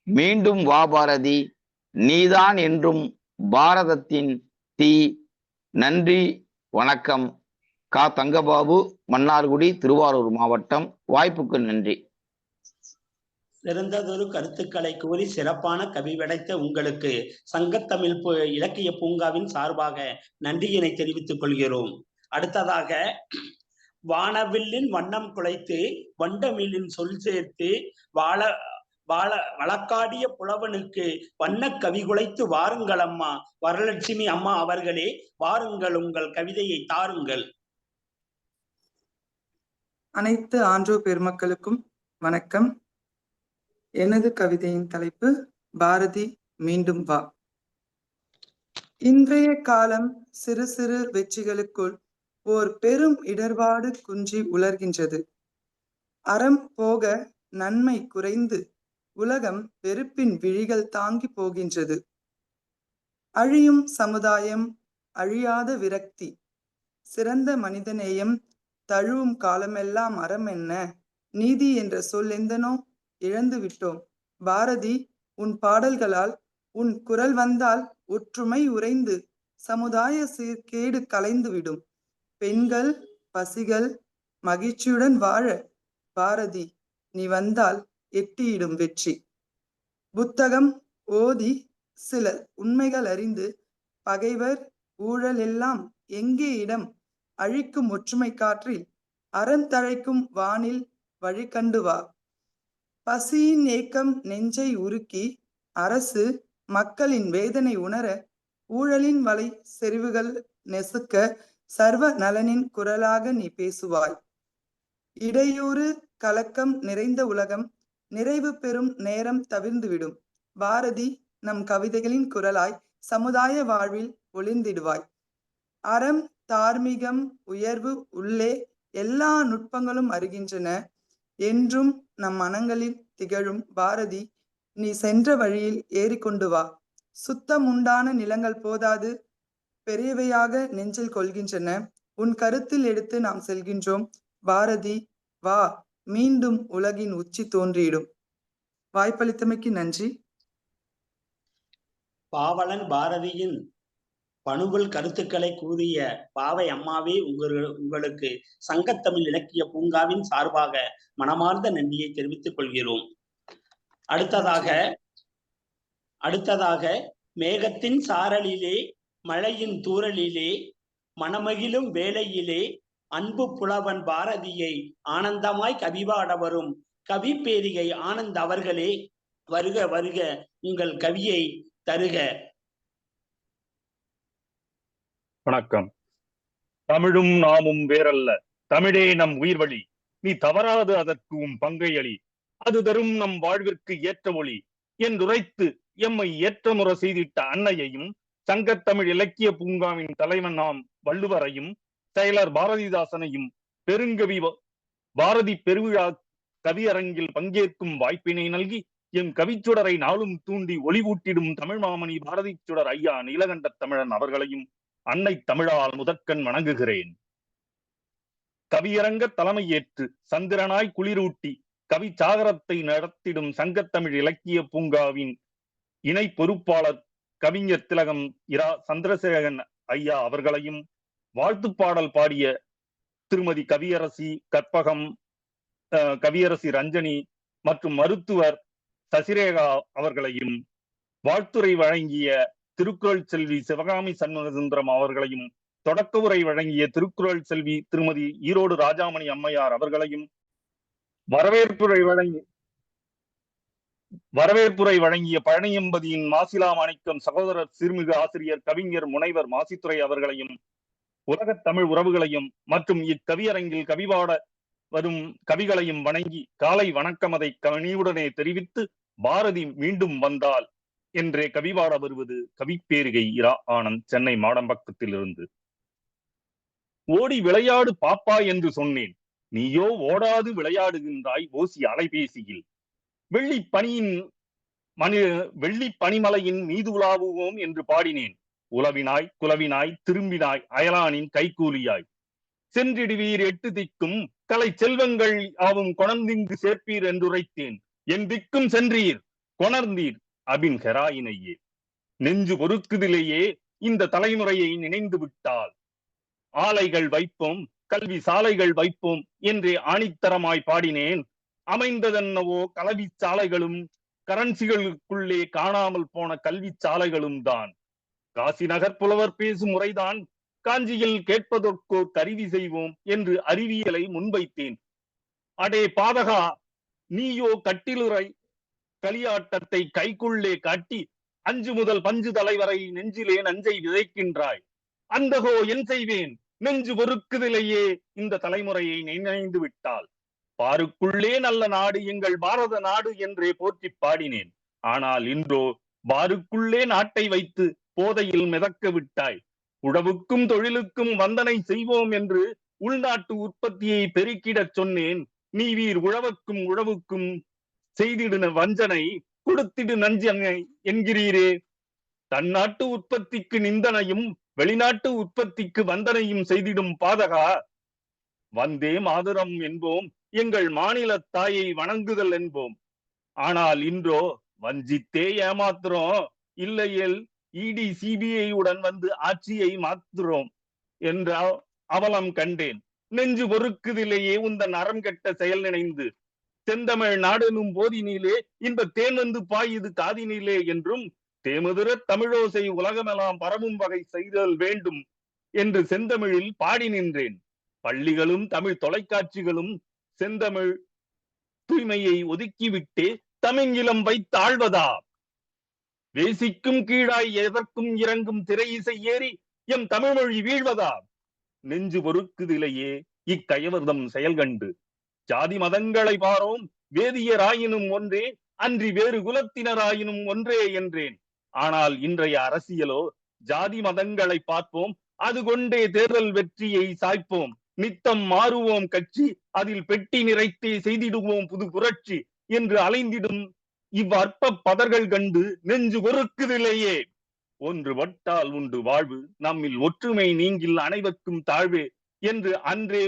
மீண்டும் வா பாரதி, நீதான் என்றும் பாரதத்தின் தீ. நன்றி, வணக்கம். கா. தங்கபாபு, மன்னார்குடி, திருவாரூர் மாவட்டம். வாய்ப்புக்கு நன்றி. சிறந்ததொரு கருத்துக்களை கூறி சிறப்பான கவி படைத்த உங்களுக்கு சங்கத்தமிழ் இலக்கிய பூங்காவின் சார்பாக நன்றியினை தெரிவித்துக் கொள்கிறோம். அடுத்ததாக, வானவில்லின் வண்ணம் குலைத்து வண்டமிழின் சொல் சேர்த்து வழக்காடிய புலவனுக்கு வண்ண கவி குலைத்து வாருங்கள் அம்மா வரலட்சுமி அம்மா அவர்களே, வாருங்கள், உங்கள் கவிதையை தாருங்கள். அனைத்து ஆன்றோர் பெருமக்களுக்கும் வணக்கம். எனது கவிதையின் தலைப்பு பாரதி மீண்டும் வா. இன்றைய காலம் சிறு சிறு வெற்றிகளுக்குள் ஓர் பெரும் இடர்பாடு குன்றி உலர்கின்றது. அறம் போக நன்மை குறைந்து உலகம் வெறுப்பின் விழிகள் தாங்கி போகின்றது. அழியும் சமுதாயம், அழியாத விரக்தி, சிறந்த மனிதநேயம் தழுவும் காலமெல்லாம் அறம் என்ன, நீதி என்ற சொல் எந்தனோ இழந்து விட்டோம். பாரதி, உன் பாடல்களால் உன் குரல் வந்தால் ஒற்றுமை உறைந்து சமுதாய சீர்கேடு கலைந்துவிடும். பெண்கள் பசிகள் மகிழ்ச்சியுடன் வாழ பாரதி நீ வந்தால் எட்டியிடும் வெற்றி. புத்தகம் ஓதி சில உண்மைகள் அறிந்து பகைவர் ஊழல் எல்லாம் எங்கே இடம், அழிக்கும் ஒற்றுமை காற்றில் அறந்தழைக்கும் வானில் வழி கண்டு வா. பசியின் ஏக்கம் நெஞ்சை உருக்கி அரசு மக்களின் வேதனை உணர ஊழலின் வலை செறிவுகள் நெசுக்க சர்வ நலனின் குரலாக நீ பேசுவாய். இடையூறு கலக்கம் நிறைந்த உலகம் நிறைவு பெறும் நேரம் தவிர்ந்துவிடும். பாரதி, நம் கவிதைகளின் குரலாய் சமுதாய வாழ்வில் ஒளிர்ந்திடுவாய். அறம் தார்மீகம் உயர்வு உள்ளே எல்லா நுட்பங்களும் அறிகின்றன. என்றும் நம் மனங்களில் திகழும் பாரதி, நீ சென்ற வழியில் ஏறிக்கொண்டு வா. சுத்தம் உண்டான நிலங்கள் போதாது, பெரியவையாக நெஞ்சில் கொள்கின்றன. உன் கருத்தில் எடுத்து நாம் செல்கின்றோம். பாரதி வா, மீண்டும் உலகின் உச்சி தோன்றியிடும். வாய்ப்பளித்தமைக்கு நன்றி. பாவலன் பாரதியின் பணுவல் கருத்துக்களை கூறிய பாவை அம்மாவே உங்களுக்கு சங்கத்தமிழ் இலக்கிய பூங்காவின் சார்பாக மனமார்ந்த நன்றியை தெரிவித்துக் கொள்கிறோம். அடுத்ததாக மேகத்தின் சாரலிலே மழையின் தூறலிலே மனமகிழும் வேளையிலே அன்பு புலவன் பாரதியை ஆனந்தமாய் கவிபாட வரும் கவி பேரிகை ஆனந்த் அவர்களே, வருக வருக, உங்கள் கவியை தருக. வணக்கம். தமிழும் நாமும் வேறல்ல, தமிழே நம் உயிர்வழி. நீ தவறாது அதற்கு உம் பங்கை அளி. அது தரும் நம் வாழ்விற்கு ஏற்ற ஒளி என்றுரைத்து எம்மை ஏற்றமுற செய்திட்ட அன்னையையும் சங்கத்தமிழ் இலக்கிய பூங்காவின் தலைவன் நாம் வள்ளுவரையும் செயலர் பாரதிதாசனையும் பெருங்கவி பாரதி பெருவிழா கவியரங்கில் பங்கேற்கும் வாய்ப்பினை நல்கி எம் கவிச்சுடரை நாளும் தூண்டி ஒளிவூட்டிடும் தமிழ் மாமணி பாரதி சுடர் ஐயா நீலகண்ட தமிழன் அவர்களையும் அன்னை தமிழால் முதற்கண் வணங்குகிறேன். கவியரங்க தலைமை ஏற்று சந்திரனாய் குளிரூட்டி கவி சாகரத்தை நடத்திடும் சங்கத்தமிழ் இலக்கிய பூங்காவின் இணை பொறுப்பாளர் கவிஞர் திலகம் இரா சந்திரசேகரன் ஐயா அவர்களையும், வாழ்த்து பாடல் பாடிய திருமதி கவியரசி கற்பகம், கவியரசி ரஞ்சனி, மற்றும் மருத்துவர் சசிரேகா அவர்களையும், வாழ்த்துரை வழங்கிய திருக்குறள் செல்வி சிவகாமி சண்முகசுந்தரம் அவர்களையும், தொடக்க உரை வழங்கிய திருக்குறள் செல்வி திருமதி ஈரோடு ராஜாமணி அம்மையார் அவர்களையும், வரவேற்புரை வழங்கிய பழனியம்பதியின் மாசிலா மாணிக்கம் சகோதரர் சிறுமிகு ஆசிரியர் கவிஞர் முனைவர் மாசித்துறை அவர்களையும், உலகத் தமிழ் உறவுகளையும் மற்றும் இக்கவியரங்கில் கவிபாட வரும் கவிகளையும் வணங்கி காலை வணக்கம் அதை கனிவுடனே தெரிவித்து, பாரதி மீண்டும் வந்தால் என்றே கவிபாட வருவது கவிப்பேரிகை இரா ஆனந்த், சென்னை மாடம்பக்கத்திலிருந்து. ஓடி விளையாடு பாப்பா என்று சொன்னேன், நீயோ ஓடாது விளையாடுகின்றாய் ஓசி அலைபேசியில். வெள்ளி பனிமலையின் மீது உலாவுவோம் என்று பாடினேன். உலவினாய் குலவினாய் திரும்பினாய் அயலானின் கைகூலியாய். சென்றிடுவீர் 8 திக்கும் கலை செல்வங்கள் ஆவும் கொணர்ந்திங்கு சேர்ப்பீர் என்றுரைத்தேன். என் திக்கும் சென்றீர் கொணர்ந்தீர் அபின் ஹெராயினையே. நெஞ்சு பொறுக்குதிலேயே இந்த தலைமுறையை நினைந்து விட்டால். ஆலைகள் வைப்போம் கல்வி சாலைகள் வைப்போம் என்றே ஆணித்தரமாய் பாடினேன். அமைந்ததென்னவோ கல்வி சாலைகளும் கரன்சிகளுக்குள்ளே காணாமல் போன கல்வி சாலைகளும் தான். காசி நகர் புலவர் பேசும் முறைதான் காஞ்சியில் கேட்பதற்கோ கருவி செய்வோம் என்று அறிவியலை முன்வைத்தேன். அடே பாதகா, நீயோ கட்டிலுறை களியாட்டத்தை கைக்குள்ளே காட்டி 5 முதல் பஞ்சு தலைவரை நெஞ்சிலே நஞ்சை விதைக்கின்றாய். அந்தகோ என் செய்வேன், நெஞ்சு பொறுக்குதிலேயே இந்த தலைமுறையை நினைந்து விட்டால். பாருக்குள்ளே நல்ல நாடு எங்கள் பாரத நாடு என்றே போற்றி பாடினேன். ஆனால் இன்றோ பாருக்குள்ளே நாட்டை வைத்து போதையில் மிதக்க விட்டாய். உழவுக்கும் தொழிலுக்கும் வந்தனை செய்வோம் என்று உள்நாட்டு உற்பத்தியை பெருக்கிடச் சொன்னேன். நீ வீர் உழவுக்கும் செய்திடு வஞ்சனை கொடுத்திடு நஞ்சனை என்கிறீரே. தன்னாட்டு உற்பத்திக்கு நிந்தனையும் வெளிநாட்டு உற்பத்திக்கு வந்தனையும் செய்திடும் பாதகா. வந்தே மாதரம் என்போம், எங்கள் மாநில தாயை வணங்குதல் என்போம். ஆனால் இன்றோ வஞ்சித்தே ஏமாத்துறோம், இல்லையேல் இடி சிபிஐ உடன் வந்து ஆட்சியை மாத்துறோம் என்ற அவலம் கண்டேன். நெஞ்சு பொறுக்குதிலேயே உந்தன் அறம் கெட்ட செயல் நினைந்து. செந்தமிழ் நாடெனும் போதினிலே இந்த தேன் வந்து பாயுது காதினிலே என்றும், தேமுதிர தமிழோசை உலகமெல்லாம் பரவும் வகை செய்தல் வேண்டும் என்று செந்தமிழில் பாடி நின்றேன். பள்ளிகளும் தமிழ் தொலைக்காட்சிகளும் செந்தமிழ் தூய்மையை ஒதுக்கிவிட்டே தமிங்கிலம் வைத்து ஆழ்வதா? வேசிக்கும் கீழாய் எதற்கும் இறங்கும் திரை இசை ஏறி எம் தமிழ்மொழி வீழ்வதா? நெஞ்சு பொறுக்குதிலேயே இக்கயவர்தம் செயல் கண்டு. ஜாதி மதங்களை பாரோம் வேதியராயினும் ஒன்றே, அன்றி வேறு குலத்தினராயினும் ஒன்றே என்றேன். ஆனால் இன்றைய அரசியலோ ஜாதி மதங்களை பார்ப்போம், அது கொண்டே தேர்தல் வெற்றியை சாய்ப்போம். நித்தம் மாறுவோம் கட்சி, அதில் பெட்டி நிறைத்தே செய்திடுவோம் புது புரட்சி என்று அலைந்திடும் இவ்வற்ப பதர்கள் கண்டு நெஞ்சு பொறுக்குதிலேயே. ஒன்று பட்டால் உண்டு வாழ்வு, நம்மில் ஒற்றுமை நீங்கில் அனைவருக்கும் தாழ்வே என்று அன்றே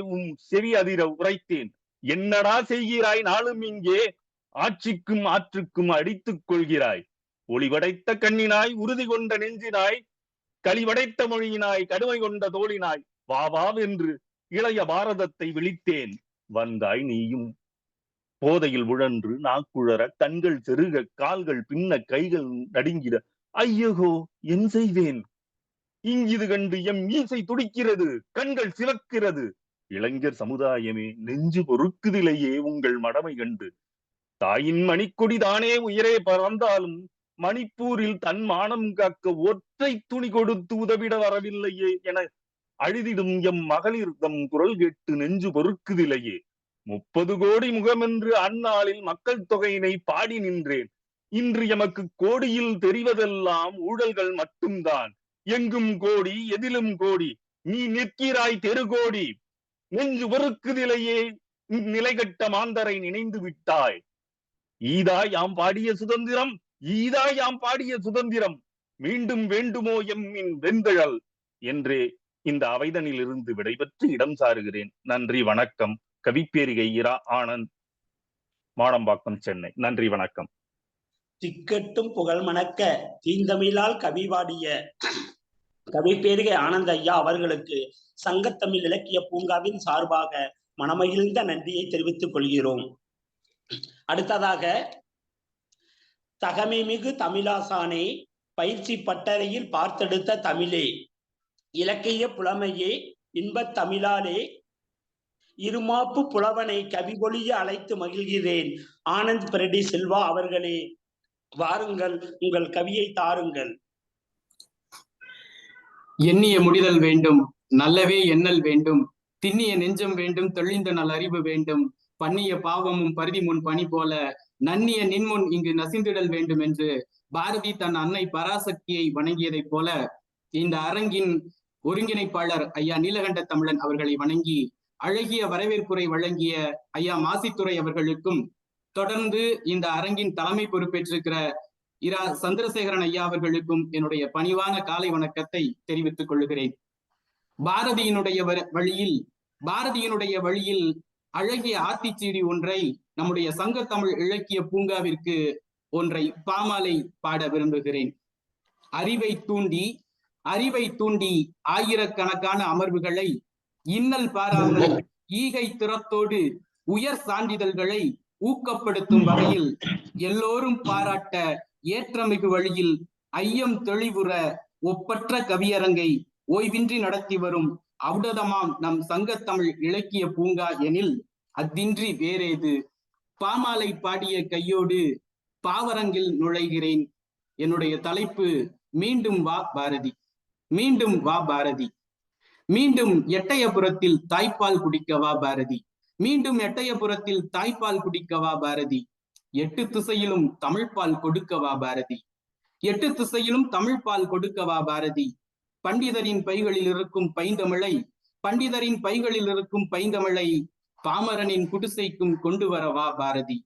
செவி அதிர உரைத்தேன். என்னடா செய்கிறாய் நாளும் இங்கே, ஆட்சிக்கும் ஆற்றுக்கும் அடித்துக் கொள்கிறாய். ஒளிவடைத்த கண்ணினாய் உறுதி கொண்ட நெஞ்சினாய், களிவடைத்த மொழியினாய் கடுமை கொண்ட தோழினாய், வாவென்று இளைய பாரதத்தை விழித்தேன். வந்தாய் நீயும் போதையில் உழன்று நாக்குழற கண்கள் செருக கால்கள் பின்ன கைகள் நடுங்கிட. ஐயகோ என் செய்வேன்? இங்கிது கண்டு எம் மீசை துடிக்கிறது, கண்கள் சிவக்கிறது. இளைஞர் சமுதாயமே நெஞ்சு பொறுக்குதிலேயே உங்கள் மடமை கண்டு. தாயின் மணிக்கொடி தானே உயிரே பறந்தாலும் மணிப்பூரில் தன் மானம் காக்க ஒற்றை துணி கொடுத்து உதவிட வரவில்லையே என அழுதிடும் எம் மகளிர் தம் குரல் கேட்டு நெஞ்சு பொறுக்குதிலேயே. 30 கோடி முகமென்று அந்நாளில் மக்கள் தொகையினை பாடி நின்றேன். இன்று எமக்கு கோடியில் தெரிவதெல்லாம் ஊழல்கள் மட்டும்தான். எங்கும் கோடி எதிலும் கோடி, நீ நிற்கிறாய் தெருகோடி. நெஞ்சு பொறுக்குதிலேயே நிலைகட்ட மாந்தரை நினைந்து விட்டாய். ஈதா யாம் பாடிய சுதந்திரம், ஈதா யாம் பாடிய சுதந்திரம், மீண்டும் வேண்டுமோ எம்மின் வெந்தழல் என்றே இந்த அவைதனில் இருந்து விடைபெற்று இடம் சாருகிறேன். நன்றி வணக்கம். கவிப்பேரிகை இரா ஆனந்த், மாடம்பாக்கம், சென்னை. நன்றி வணக்கம். திக்கட்டும் புகழ் மணக்க தீந்தமிழால் கவிவாடிய கவிப்பேரிகை ஆனந்த் ஐயா அவர்களுக்கு சங்கத்தமிழ் இலக்கிய பூங்காவின் சார்பாக மனமகிழ்ந்த நன்றியை தெரிவித்துக் கொள்கிறோம். அடுத்ததாக, தகமைமிகு தமிழாசானே, பயிற்சி பட்டறையில் பார்த்தெடுத்த தமிழே, இலக்கிய புலமையே, இன்பத் தமிழாலே, இருமாப்பு புலவனை கவிபொழிய அழைத்து மகிழ்கிறேன். ஆனந்த் பிரடி செல்வா அவர்களே, வாருங்கள், உங்கள் கவியை தாருங்கள். எண்ணிய முடிதல் வேண்டும், நல்லவே எண்ணல் வேண்டும், திண்ணிய நெஞ்சம் வேண்டும், தெளிந்த நல் அறிவு வேண்டும், பண்ணிய பாவமும் பருதி முன் பனி போல நன்னிய நின்முன் இங்கு நசிந்திடல் வேண்டும் என்று பாரதி தன் அன்னை பராசக்தியை வணங்கியதைப் போல இந்த அரங்கின் ஒருங்கிணைப்பாளர் ஐயா நீலகண்ட தமிழன் அவர்களை வணங்கி அழகிய வரவேற்புரை வழங்கிய ஐயா மாசித்துறை அவர்களுக்கும், தொடர்ந்து இந்த அரங்கின் தலைமை பொறுப்பேற்றிருக்கிற இரா சந்திரசேகரன் ஐயா அவர்களுக்கும் என்னுடைய பணிவான காலை வணக்கத்தை தெரிவித்துக் கொள்கிறேன். பாரதியினுடைய வழியில் அழகிய ஆத்திச்சீடி ஒன்றை நம்முடைய சங்க தமிழ் இலக்கிய பூங்காவிற்கு ஒன்றை பாமாலை பாட விரும்புகிறேன். அறிவை தூண்டி ஆயிரக்கணக்கான அமர்வுகளை இன்னல் பாராமல் ஈகை திறத்தோடு உயர் சான்றிதழ்களை ஊக்கப்படுத்தும் வகையில் எல்லோரும் பாராட்ட ஏற்றமிகு வழியில் ஐயம் தெளிவுற ஒப்பற்ற கவியரங்கை ஓய்வின்றி நடத்தி வரும் ஔடதமாம் நம் சங்கத்தமிழ் இலக்கிய பூங்கா எனில் அத்தின்றி வேறேது. பாமாலை பாடிய கையோடு பாவரங்கில் நுழைகிறேன். என்னுடைய தலைப்பு மீண்டும் வா பாரதி. மீண்டும் வா பாரதி. மீண்டும் எட்டயபுரத்தில் தாய்ப்பால் குடிக்கவா பாரதி. மீண்டும் எட்டயபுரத்தில் தாய்ப்பால் குடிக்கவா பாரதி. 8 திசையிலும் தமிழ்பால் கொடுக்கவா பாரதி. 8 திசையிலும் தமிழ்பால் கொடுக்கவா பாரதி. பண்டிதரின் பைகளில் இருக்கும் பைந்தமிழை பாமரனின் குடிசைக்கும் கொண்டு வரவா பாரதி.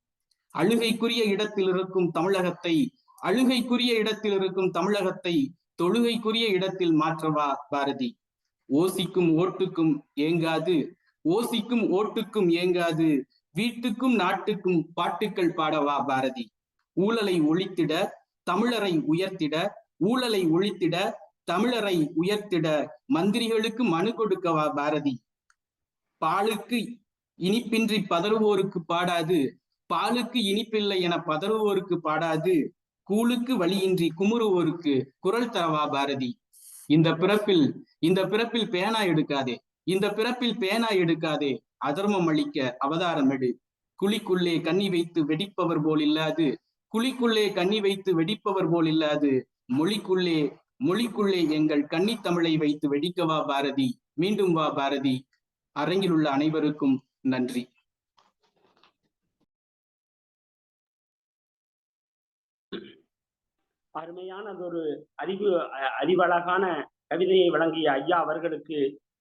அழுகைக்குரிய இடத்தில் இருக்கும் தமிழகத்தை தொழுகைக்குரிய இடத்தில் மாற்றவா பாரதி. ஓசிக்கும் ஓட்டுக்கும் ஏங்காது வீட்டுக்கும் நாட்டுக்கும் பாட்டுக்கள் பாடவா பாரதி. ஊழலை ஒழித்திட தமிழரை உயர்த்திட மந்திரிகளுக்கு மனு கொடுக்கவா பாரதி. பாலுக்கு இனிப்பின்றி பதறுவோருக்கு பாடாது, பாலுக்கு இனிப்பில்லை என பதறுவோருக்கு பாடாது, கூழுக்கு வழியின்றி குமுறுவோருக்கு குரல் தரவா பாரதி. இந்த பிறப்பில் பேனா எடுக்காதே, அதர்மம் அளிக்க அவதாரம் எடு. குழிக்குள்ளே கண்ணி வைத்து வெடிப்பவர் போல் இல்லாது மொழிக்குள்ளே எங்கள் கன்னி தமிழை வைத்து வெடிக்கவா பாரதி. மீண்டும் வா பாரதி. அரங்கில் உள்ள அனைவருக்கும் நன்றி. அருமையானதொரு அறிவழகான கவிதையை வழங்கிய ஐயா அவர்களுக்கு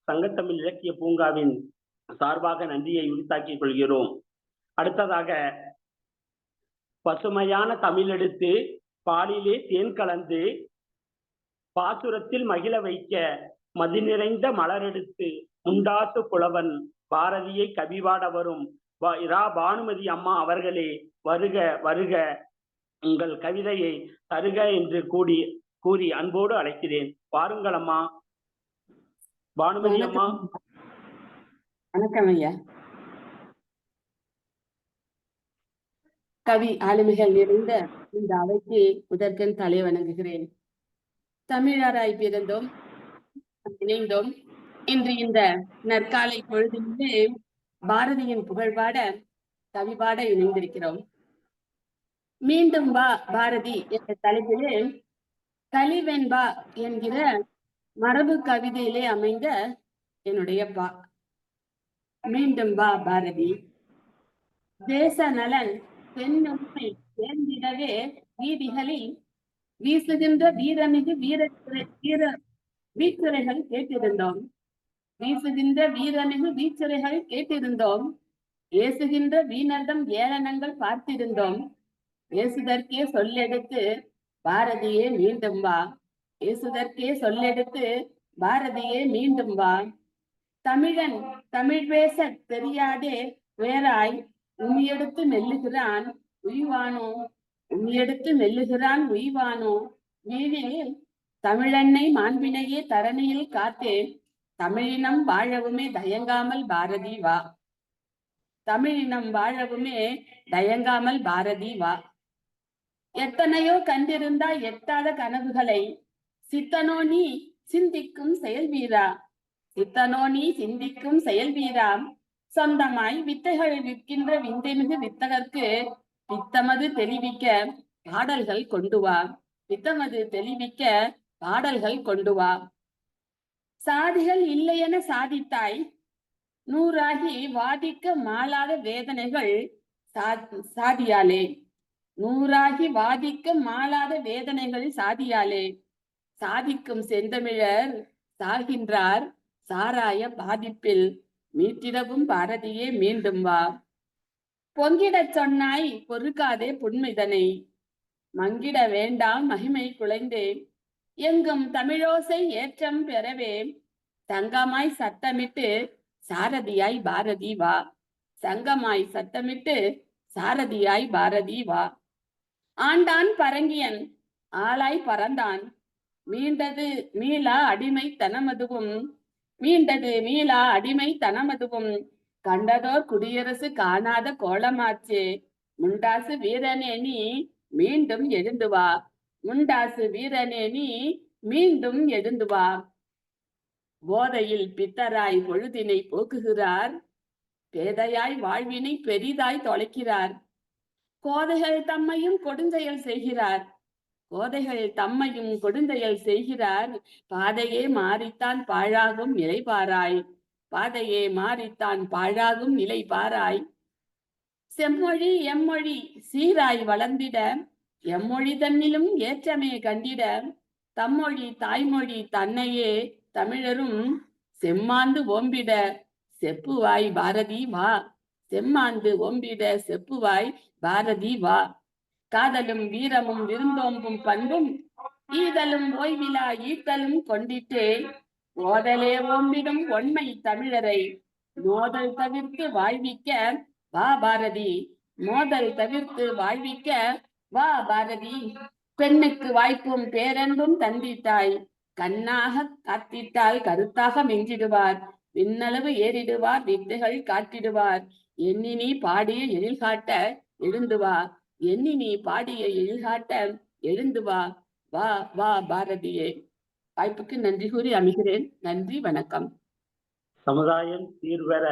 சங்கத்தமிழ் இலக்கிய பூங்காவின் சார்பாக நன்றியை உரித்தாக்கிக் கொள்கிறோம். அடுத்ததாக, பசுமையான தமிழெடுத்து பாலிலே தேன் கலந்து பாசுரத்தில் மகிழ வைக்க மதி நிறைந்த மலரெடுத்து முண்டாசு புலவன் பாரதியை கவிபாட வரும் பானுமதி அம்மா அவர்களே, வருக வருக, உங்கள் கவிதையை தருக என்று கூறி அன்போடு அழைக்கிறேன். வாருங்கள் அம்மா. பானுமதி அம்மா. வணக்கம் ஐயா. கவி ஆளுமைகள் நிறைந்த இந்த அவைக்கு முதற்கண் தலை வணங்குகிறேன். தமிழராய் பிறந்தோம், இணைந்தோம். இன்று இந்த நற்காலை பொழுதிலே பாரதியின் புகழ்பாட கவிபாட இணைந்திருக்கிறோம். மீண்டும் வா பாரதி என்ற தலைப்பிலே கலிவெண்பா என்கிற மரபு கவிதையிலே அமைந்த என்னுடைய மீண்டும் வா பாரதி. தேச நலன் பெண்ணுரிமை சேர்ந்திடவே வீதிகளில் வீசுகின்ற வீரமிகு வீச்சுரைகள் கேட்டிருந்தோம். ஏசுகின்ற வீணர்தம் ஏளனங்கள் பார்த்திருந்தோம். ஏசுதற்கே சொல்லெடுத்து பாரதியே மீண்டும் வா. தமிழன் தமிழ் பேச தெரியாதே வேறாய் உம்மியெடுத்து மெல்லுகிறான் உய்வானோ. வீழில் தமிழன்னை மாண்பினையே தரணியில் காத்தே தமிழினம் வாழவுமே தயங்காமல் பாரதி வா. தமிழினம் வாழவுமே தயங்காமல் பாரதி வா. எத்தனையோ கண்டிருந்தா எட்டாத கனவுகளை சித்தனோ நீ சிந்திக்கும் செயல் வீரா. சித்தனோ நீ சிந்திக்கும் செயல் வீரா. சொந்தமாய் வித்தைகள் விற்கின்ற விந்தைமிகு வித்தகர்க்கு பித்தமது தெளிவிக்க பாடல்கள் கொண்டு வா. பித்தமது தெளிவிக்க பாடல்கள் கொண்டு வா. சாதிகள் இல்லையென சாதித்தாய், நூறாகி வாதிக்க மாளாத வேதனைகள் சாதியாலே. நூறாகி வாதிக்க மாளாத வேதனைகள் சாதியாலே. சாதிக்கும் செந்தமிழர் சாகின்றார் சாராய பாதிப்பில், மீட்டிடவும் பாரதியே மீண்டும் வா. பொங்கிடச் சொன்னாய் பொறுக்காதே புன்மிதனை, மங்கிட வேண்டாம் மகிமை குலைந்தே. எங்கும் தமிழோசை ஏற்றம் பெறவே சங்கமாய் சத்தமிட்டு சாரதியாய் பாரதி வா. சங்கமாய் சத்தமிட்டு சாரதியாய் பாரதி வா. ஆண்டான் பரங்கியன் ஆளாய் பறந்தான், மீண்டது மீளா அடிமை தனமதுவும். மீண்டது மீளா அடிமை தனமதுவும், கண்டதோர் குடியரசு காணாத கோலமாச்சே. முண்டாசு வீரனே நீ மீண்டும் எழுந்து வா. முண்டாசு வீரனே நீ மீண்டும் எழுந்து வா. போதையில் பித்தராய் பொழுதினை போக்குகிறார், பேதையாய் வாழ்வினை பெரிதாய் தொலைக்கிறார். கோதைகள் தம்மையும் கொடுஞ்செயல் செய்கிறார். கோதைகள் தம்மையும் கொடுஞ்செயல் செய்கிறார். பாதையே மாறித்தான் பாழாகும் நிலை பாராய். பாதையே மாறித்தான் பாழாகும் நிலை பாராய். செம்மொழி எம்மொழி சீராய் வளர்ந்திட, எம்மொழி தன்னிலும் ஏற்றமே கண்டிட. தம்மொழி தாய்மொழி தன்னையே தமிழரும் செம்மாந்து ஓம்பிட செப்புவாய் பாரதி வா. செம்மாந்து ஓம்பிட செப்புவாய் பாரதி வா. காதலும் வீரமும் விருந்தோம்பும் பண்பும் ஈதலும் ஓய்விலா ஈட்டலும் கொண்டிட்டே, ஓதலே ஓம்பிடும் ஒன்மை தமிழரை மோதல் தவிர்த்து வாழ்விக்க வா பாரதி. மோதல் தவிர்த்து வாழ்விக்க வா பாரதி. பெண்ணுக்கு வாய்ப்பும் பேரன்பும் தந்திட்டாய், கண்ணாக காத்திட்டால் கருத்தாக மிஞ்சிடுவார். விண்ணளவு ஏறிடுவார் வித்தைகள் காட்டிடுவார். எண்ணினி பாடிய எழில் காட்ட எழுந்து வா. எண்ணினி பாடிய எழில் காட்ட எழுந்து வா. வா வா பாரதியே. வாய்ப்புக்கு நன்றி கூறி அமைகிறேன். நன்றி, வணக்கம். சமுதாயம் சீர்வர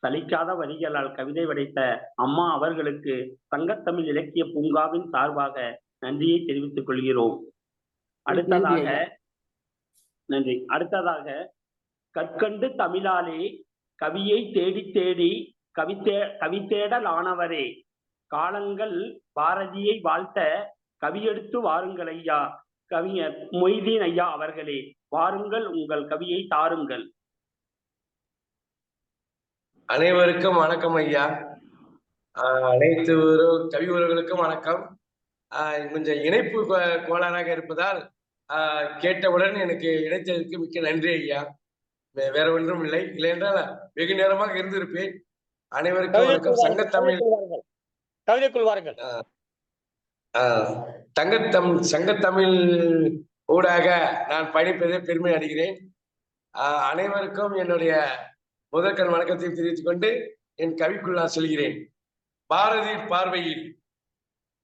சலிக்காத வரிகளால் கவிதை படைத்த அம்மா அவர்களுக்கு சங்கத்தமிழ் இலக்கிய பூங்காவின் சார்பாக நன்றியை தெரிவித்துக் கொள்கிறோம். அடுத்ததாக கற்கண்டு தமிழாலே கவியை தேடி தேடி கவிதேடலானவரே, காலங்கள் பாரதியை வாழ்த்த கவியெடுத்து வாருங்கள் ஐயா. கவிஞர் மொய்தீன் ஐயா அவர்களே, வாருங்கள், உங்கள் கவியை தாருங்கள். அனைவருக்கும் வணக்கம் ஐயா. அனைத்து கவி உறவுகளுக்கும் வணக்கம். கொஞ்சம் இணைப்பு கோளாறாக இருப்பதால் கேட்டவுடன் எனக்கு இணைத்ததற்கு மிக்க நன்றி ஐயா. வேற ஒன்றும் இல்லை, இல்லையென்றால் வெகு நேரமாக இருந்திருப்பேன். அனைவருக்கும் வணக்கம். சங்கத்தமிழ் ஊடாக நான் பயணிப்பதை பெருமை அடைகிறேன். அனைவருக்கும் என்னுடைய முதற்கண் வணக்கத்தை தெரிவித்துக் கொண்டு என் கவிக்குள் நான் சொல்கிறேன். பாரதி பார்வையில்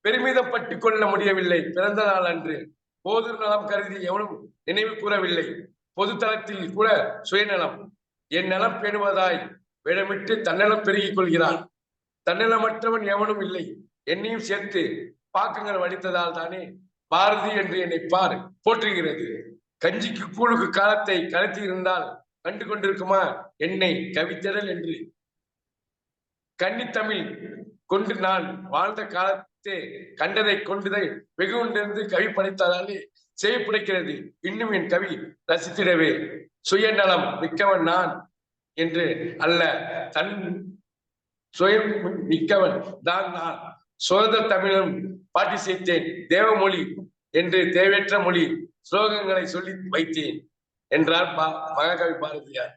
பெருமிதப்பட்டுக் கொள்ள முடியவில்லை. பிறந்த நாள் அன்று போது நலம் கருதி எவனும் நினைவு கூறவில்லை. பொது தளத்தில் கூட சுயநலம் என் நலம் பேணுவதாய் விடமிட்டு தன்னலம் பெருகிக் கொள்கிறான். தன்னலமற்றவன் எவனும் இல்லை, என்னையும் சேர்த்து பாக்கங்கள் வடித்ததால் தானே பாரதி என்று என்னை பார் போற்றுகிறது. கஞ்சிக்கு கூழுக்கு காலத்தை கலத்தி இருந்தால் கண்டு கொண்டிருக்குமா என்னை கவித்தடல் என்று. கன்னித்தமிழ் கொண்டு நான் வாழ்ந்த காலத்தே கண்டதை கொண்டுதை வெகு கொண்டிருந்து கவி படைத்ததாலே செய்யப்படைக்கிறது. இன்னும் என் கவி ரசித்திடவே சுயநலம் மிக்கவன் நான் என்று அல்ல, தன் சுயம் மிக்கவன் தான் நான். சுதந்திர தமிழும் பாட்டி சேர்த்தேன். தேவமொழி என்று தேவையற்ற மொழி ஸ்லோகங்களை சொல்லி வைத்தேன் என்றார் மகாகவி பாரதியார்.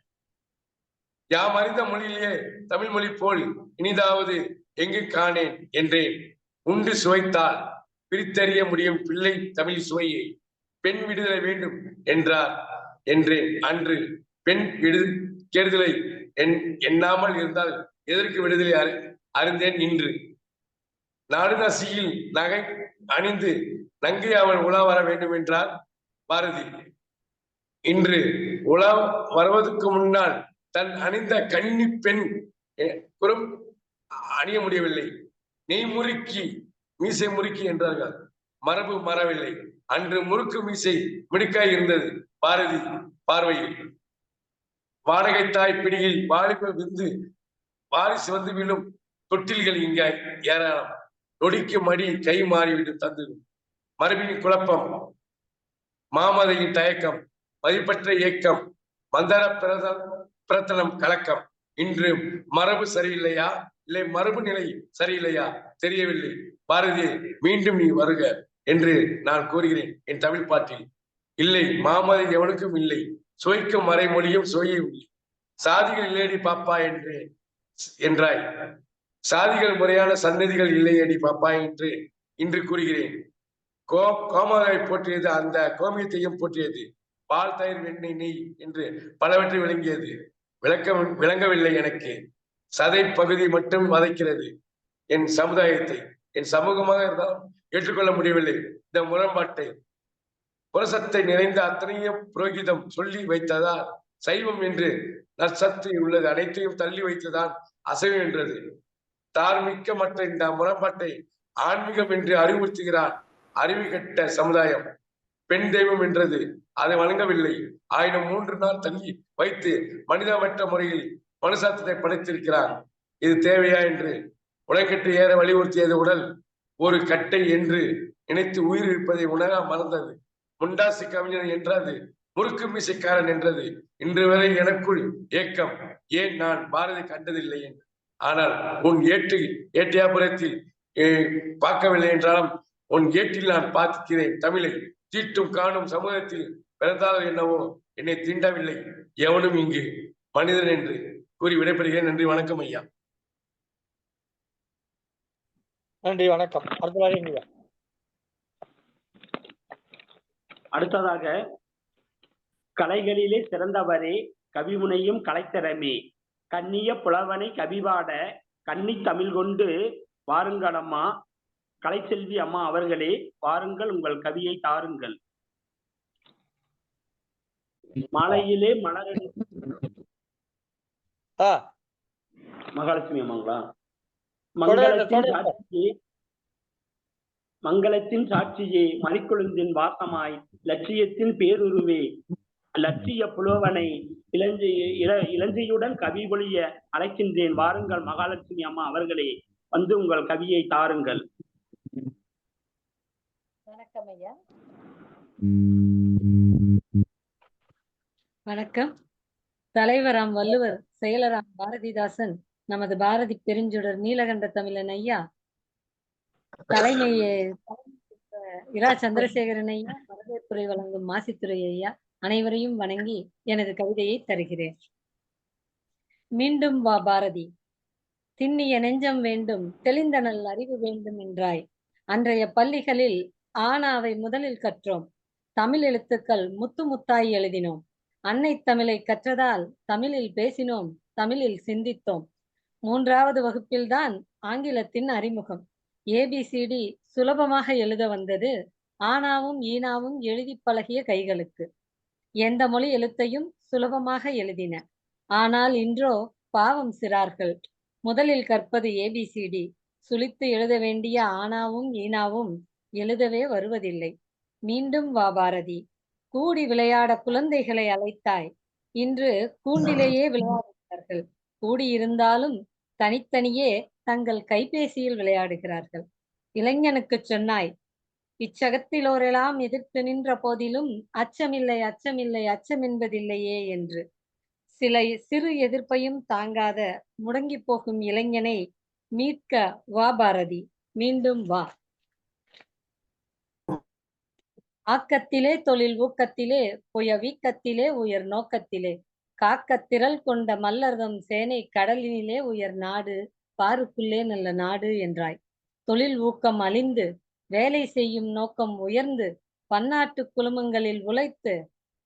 யாம் அறிந்த மொழியிலேயே தமிழ் மொழி போல் இனிதாவது எங்கு காணேன் என்றேன். உண்டு சுவைத்தால் பிரித்தறிய முடியும் பிள்ளை தமிழ் சுவையை. பெண் விடுதலை வேண்டும் என்றார் என்றேன் அன்று. பெண் கெடுதலை எண்ணாமல் இருந்தால் எதற்கு விடுதலை அறிந்தேன் இன்று. நாடுநசியில் நகை அணிந்து நங்கை அவள் உலா வர வேண்டும் என்றார் பாரதி. இன்று உலா வருவதற்கு முன்னால் தன் அணிந்த கன்னி பெண் புறம் அணிய முடியவில்லை. நெய் முறுக்கி மீசை முறுக்கி என்றார்கள். மரபு மறவில்லை. அன்று முறுக்கு மீசை மிடுக்காய் இருந்தது பாரதி பார்வையில். வாடகை தாய் பிடியில் வாலிப விந்து வாரிசு வந்து விழும் தொட்டில்கள் இங்க ஏராளம். நொடிக்கு மடி கை மாறிவிடும் தந்தது. மரபின் குழப்பம், மாமதையின் தயக்கம், மதிப்பற்ற இயக்கம், மந்தர பிரதனம் கலக்கம். இன்று மரபு சரியில்லையா இல்லை மரபு நிலை சரியில்லையா தெரியவில்லை. பாரதி மீண்டும் நீ வருக என்று நான் கூறுகிறேன் என் தமிழ் பாட்டில். இல்லை, மாமதை எவனுக்கும் இல்லை, சுவைக்கும் மறைமொழியும் சுவையும் இல்லை. சாதிகள் இல்லையடி பாப்பா என்றாய், சாதிகள் முறையான சன்னதிகள் இல்லையடி பாப்பா என்று இன்று கூறுகிறேன். கோமாவை போற்றியது அந்த கோமியத்தையும் போற்றியது. பால், தயிர், வெண்ணெய், நெய் என்று பலவற்றை விளங்கியது. விளங்கவில்லை எனக்கு. சதை பகுதி மட்டும் வதைக்கிறது என் சமுதாயத்தை. என் சமூகமாக இருந்தாலும் ஏற்றுக்கொள்ள முடியவில்லை இந்த முரண்பாட்டை. புரசத்தை நிறைந்த அத்தனையும் புரோகிதம் சொல்லி வைத்ததால் சைவம் என்று நற்சத்து உள்ளது அனைத்தையும் தள்ளி வைத்துதான் அசைவம் என்றது. தார்மீக மற்ற இந்த முரண்பாட்டை ஆன்மீகம் என்று அறிவுறுத்துகிறார் அறிவு கட்ட சமுதாயம். பெண் தெய்வம் என்றது அதை வழங்கவில்லை. ஆயினும் 3 நாள் தள்ளி வைத்து மனிதமற்ற முறையில் மனுசாத்தத்தை படைத்திருக்கிறார். இது தேவையா என்று உடைக்கட்டு ஏற வலியுறுத்தியது உடல் ஒரு கட்டை என்று நினைத்து உயிர் இருப்பதை உணர மறந்தது. முண்டாசி கவிஞன் என்றது, முறுக்கு மீசைக்காரன் என்றது. இன்று வரை எனக்குள் ஏக்கம், ஏன் நான் பாரதி கண்டதில்லை என்று. ஆனால் உன் ஏட்டியாபுரத்தில் பார்க்கவில்லை என்றாலும் உன் ஏட்டில் நான் பார்க்கிறேன் தமிழை. தீட்டும் காணும் சமூகத்தில் பிறந்தாலும் என்னவோ என்னை தீண்டவில்லை எவனும் இங்கு மனிதன் என்று கூறி விடைபெறுகிறேன். நன்றி, வணக்கம் ஐயா. நன்றி, வணக்கம். அடுத்ததாக, கலைகளிலே சிறந்தவரே கவிமுனையும் கலைத்திறமே, கண்ணிய புலவனை கவிபாட கன்னி தமிழ் கொண்டு வாருங்கள் அம்மா, கலைச்செல்வி அம்மா அவர்களே வாருங்கள், உங்கள் கவியை தாருங்கள். மலையிலே மலரடி மகாலட்சுமி அம்மாங்களா? மங்களத்தின் சாட்சியே மணிக்குழுந்தின் வாசமாய் லட்சியத்தின் பேருருவே லட்சிய புலவனை இளஞ்சையுடன் கவி பொழிய அழைக்கின்றேன். வாருங்கள் மகாலட்சுமி அம்மா அவர்களே, வந்து உங்கள் கவியை தாருங்கள். வணக்கம் ஐயா. வணக்கம். தலைவராம் வள்ளுவர், செயலராம் பாரதிதாசன், நமது பாரதி பெருஞ்சுடர் நீலகண்ட தமிழன் ஐயா, தலைமையே இரா சந்திரசேகரன் ஐயா, வரவேற்புரை வழங்கும் மாசித்துறை ஐயா அனைவரையும் வணங்கி எனது கவிதையை தருகிறேன். மீண்டும் வா பாரதி, திண்ணிய நெஞ்சம் வேண்டும், தெளிந்த நல் அறிவு வேண்டும் என்றாய். அன்றைய பள்ளிகளில் ஆனாவை முதலில் கற்றோம். தமிழ் எழுத்துக்கள் முத்து முத்தாய் எழுதினோம். அன்னை தமிழை கற்றதால் தமிழில் பேசினோம், தமிழில் சிந்தித்தோம். 3வது வகுப்பில்தான் ஆங்கிலத்தின் அறிமுகம். ABCD சுலபமாக எழுத வந்தது ஆனாவும் ஈனாவும் எழுதி பழகிய கைகளுக்கு. எந்த மொழி எழுத்தையும் சுலபமாக எழுதின. ஆனால் இன்றோ பாவம் சிறார்கள். முதலில் கற்பது ABCD, சுழித்து எழுத வேண்டிய ஆனாவும் ஈனாவும் எழுதவே வருவதில்லை. மீண்டும் வா பாரதி, கூடி விளையாட குழந்தைகளை அழைத்தாய். இன்று கூண்டிலேயே விளையாடுகிறார்கள். கூடியிருந்தாலும் தனித்தனியே தங்கள் கைபேசியில் விளையாடுகிறார்கள். இளைஞனுக்கு சொன்னாய், இச்சகத்திலோரெல்லாம் எதிர்த்து நின்ற போதிலும் அச்சமில்லை அச்சமில்லை அச்சம் என்பதில்லையே என்று. சிறு எதிர்ப்பையும் தாங்காத முடங்கி போகும் இளைஞனை மீட்க வா பாரதி, மீண்டும் வா. ஆக்கத்திலே தொழில் ஊக்கத்திலே புய வீக்கத்திலே உயர் நோக்கத்திலே காக்கத் திரள் கொண்ட மல்லர்தம் சேனை கடலினிலே உயர் நாடு பாருக்குள்ளே நல்ல நாடு என்றாய். தொழில் ஊக்கம் அழிந்து வேலை செய்யும் நோக்கம் உயர்ந்து பன்னாட்டு குழுமங்களில் உழைத்து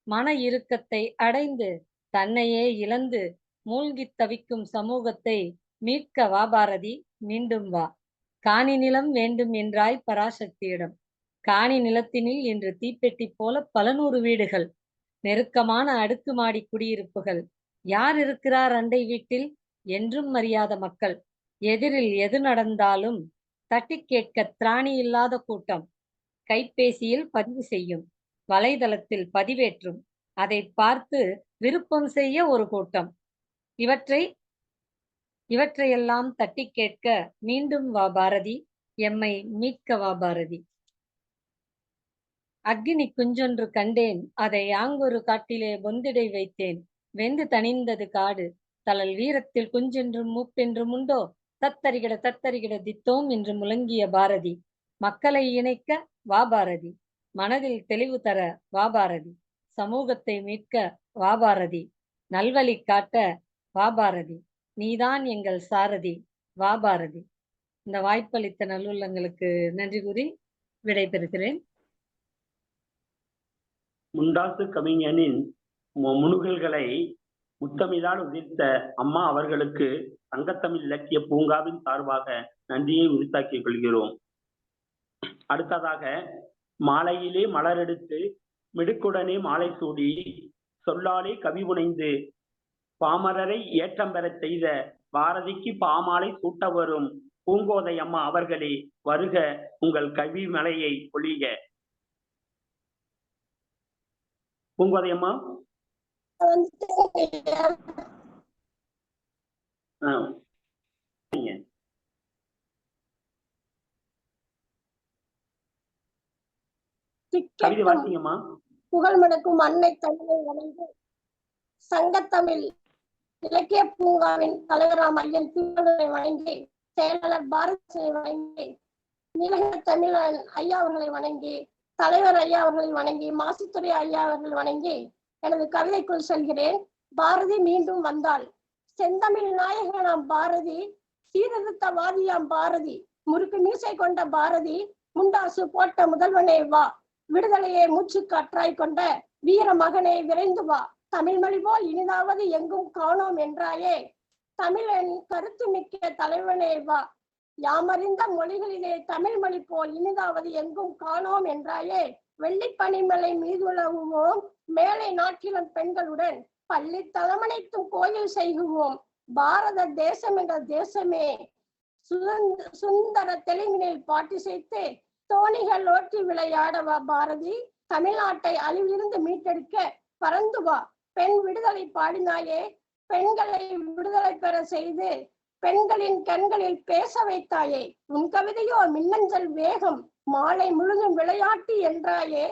மன இறுக்கத்தை அடைந்து தன்னையே இழந்து மூழ்கி தவிக்கும் சமூகத்தை மீட்க வா பாரதி மீண்டும் வா. காணி நிலம் வேண்டும் என்றாய் பராசக்தியிடம். காணி நிலத்தினில் இன்று தீப்பெட்டி போல பல நூறு வீடுகள், நெருக்கமான அடுக்குமாடி குடியிருப்புகள். யார் இருக்கிறார் அண்டை வீட்டில் என்றும் அறியாத மக்கள். எதிரில் எது நடந்தாலும் தட்டி கேட்க திராணி இல்லாத கூட்டம். கைபேசியில் பதிவு செய்யும், வலைதளத்தில் பதிவேற்றும், அதை பார்த்து விருப்பம் செய்ய ஒரு கூட்டம். இவற்றையெல்லாம் தட்டி கேட்க மீண்டும் வா பாரதி, எம்மை மீட்க வா பாரதி. அக்கினி குஞ்சொன்று கண்டேன், அதை ஆங்கொரு காட்டிலே பொந்திடை வைத்தேன். வெந்து தணிந்தது காடு, தளல் வீரத்தில் குஞ்சென்றும் மூப்பென்றும் உண்டோ. தத்தரிகிட தத்தரிகிட தித்தோம் என்று முழங்கிய பாரதி. மக்களை இணைக்க வா பாரதி, மனதில் தெளிவு தர வா பாரதி. சமூகத்தை மீட்க வா பாரதி, நல்வழி காட்ட வா பாரதி. நீதான் எங்கள் சாரதி வா பாரதி. இந்த வாய்ப்பளித்த நல்லுள்ளங்களுக்கு நன்றி கூறி விடைபெறுகிறேன். முண்டாசு கவிஞனின் முனுகல்களை முத்தமிழால் உதிர்த்த அம்மா அவர்களுக்கு சங்கத்தமிழ் இலக்கிய பூங்காவின் சார்பாக நன்றியை உரித்தாக்கிக் கொள்கிறோம். அடுத்ததாக மாலையிலே மலரெடுத்து மிடுக்குடனே மாலை சூடி சொல்லாலே கவி புனைந்து பாமரரை ஏற்றம் பெறச் செய்த பாரதிக்கு பாமாலை சூட்ட வரும் பூங்கோதை அம்மா அவர்களே, வருக உங்கள் கவி மலையை பொழிக. பூங்கோதை அம்மா. கவிதை வாசிங்கம்மா. புகழ் மணக்கும் அன்னை தமிழை வணங்கி சங்கத்தமிழ் இலக்கிய பூங்காவின் தலைவராம் ஐயன் திருவள்ளுவரை வணங்கி, செயலாளர் பாரதியை வணங்கி, நீலகண்ட தமிழன் ஐயா அவர்களை வணங்கி, தலைவர் ஐயா அவர்களை வணங்கி, மாசித்துறை ஐயா அவர்களை வணங்கி எனது கவிதைக்குள் செல்கிறேன். பாரதி மீண்டும் வந்தாள். செந்தமிழ் நாயகனாம் பாரதி, சீர்திருத்தவாதியாம் பாரதி, முறுக்கு மீசை கொண்ட பாரதி, முண்டாசு போட்ட முதல்வனே வா, விடுதலையே மூச்சு காற்றாய் கொண்ட வீர மகனே விரைந்து வா. தமிழ் மொழி போல் இனிதாவது எங்கும் காணோம் என்றாயே, தமிழன் கருத்து மிக்க தலைவனே வா. யாமறிந்த மொழிகளிலே தமிழ் மொழி போல் இனிதாவது எங்கும் காணோம் என்றாயே, வெள்ளி பனிமலை மீதுலவுவோம், மேலை நாட்டிலும் பெண்களுடன் பள்ளி தலமனைத்தும் கோயில் செய்குவோம். பாரத தேசம் என்ற தேசமே சுந்தர தெலுங்கினில் பாட்டு செய்து தோணிகள் ஓட்டி விளையாடவா பாரதி. தமிழ்நாட்டை அழிவிலிருந்து மீட்டெடுக்க பறந்து வா. பெண் விடுதலை பாடினாயே, பெண்களை விடுதலை பெற செய்து பெண்களின் கண்களில் பேச வைத்தாயே. உன் கவிதையோ மின்னஞ்சல் வேகம், மாலை முழுதும் விளையாட்டு என்றாயே.